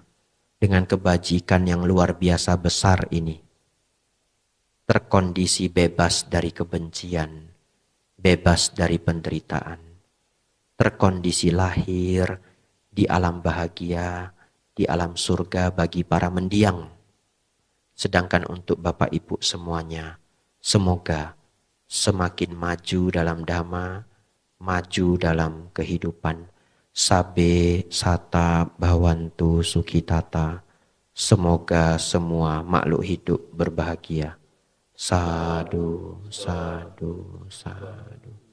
dengan kebajikan yang luar biasa besar ini, terkondisi bebas dari kebencian, bebas dari penderitaan, terkondisi lahir di alam bahagia, di alam surga bagi para mendiang. Sedangkan untuk Bapak Ibu semuanya, semoga semakin maju dalam Dhamma, maju dalam kehidupan. Sabe sata bhavantu sukhitata. Semoga semua makhluk hidup berbahagia. Sadu, sadu, sadu.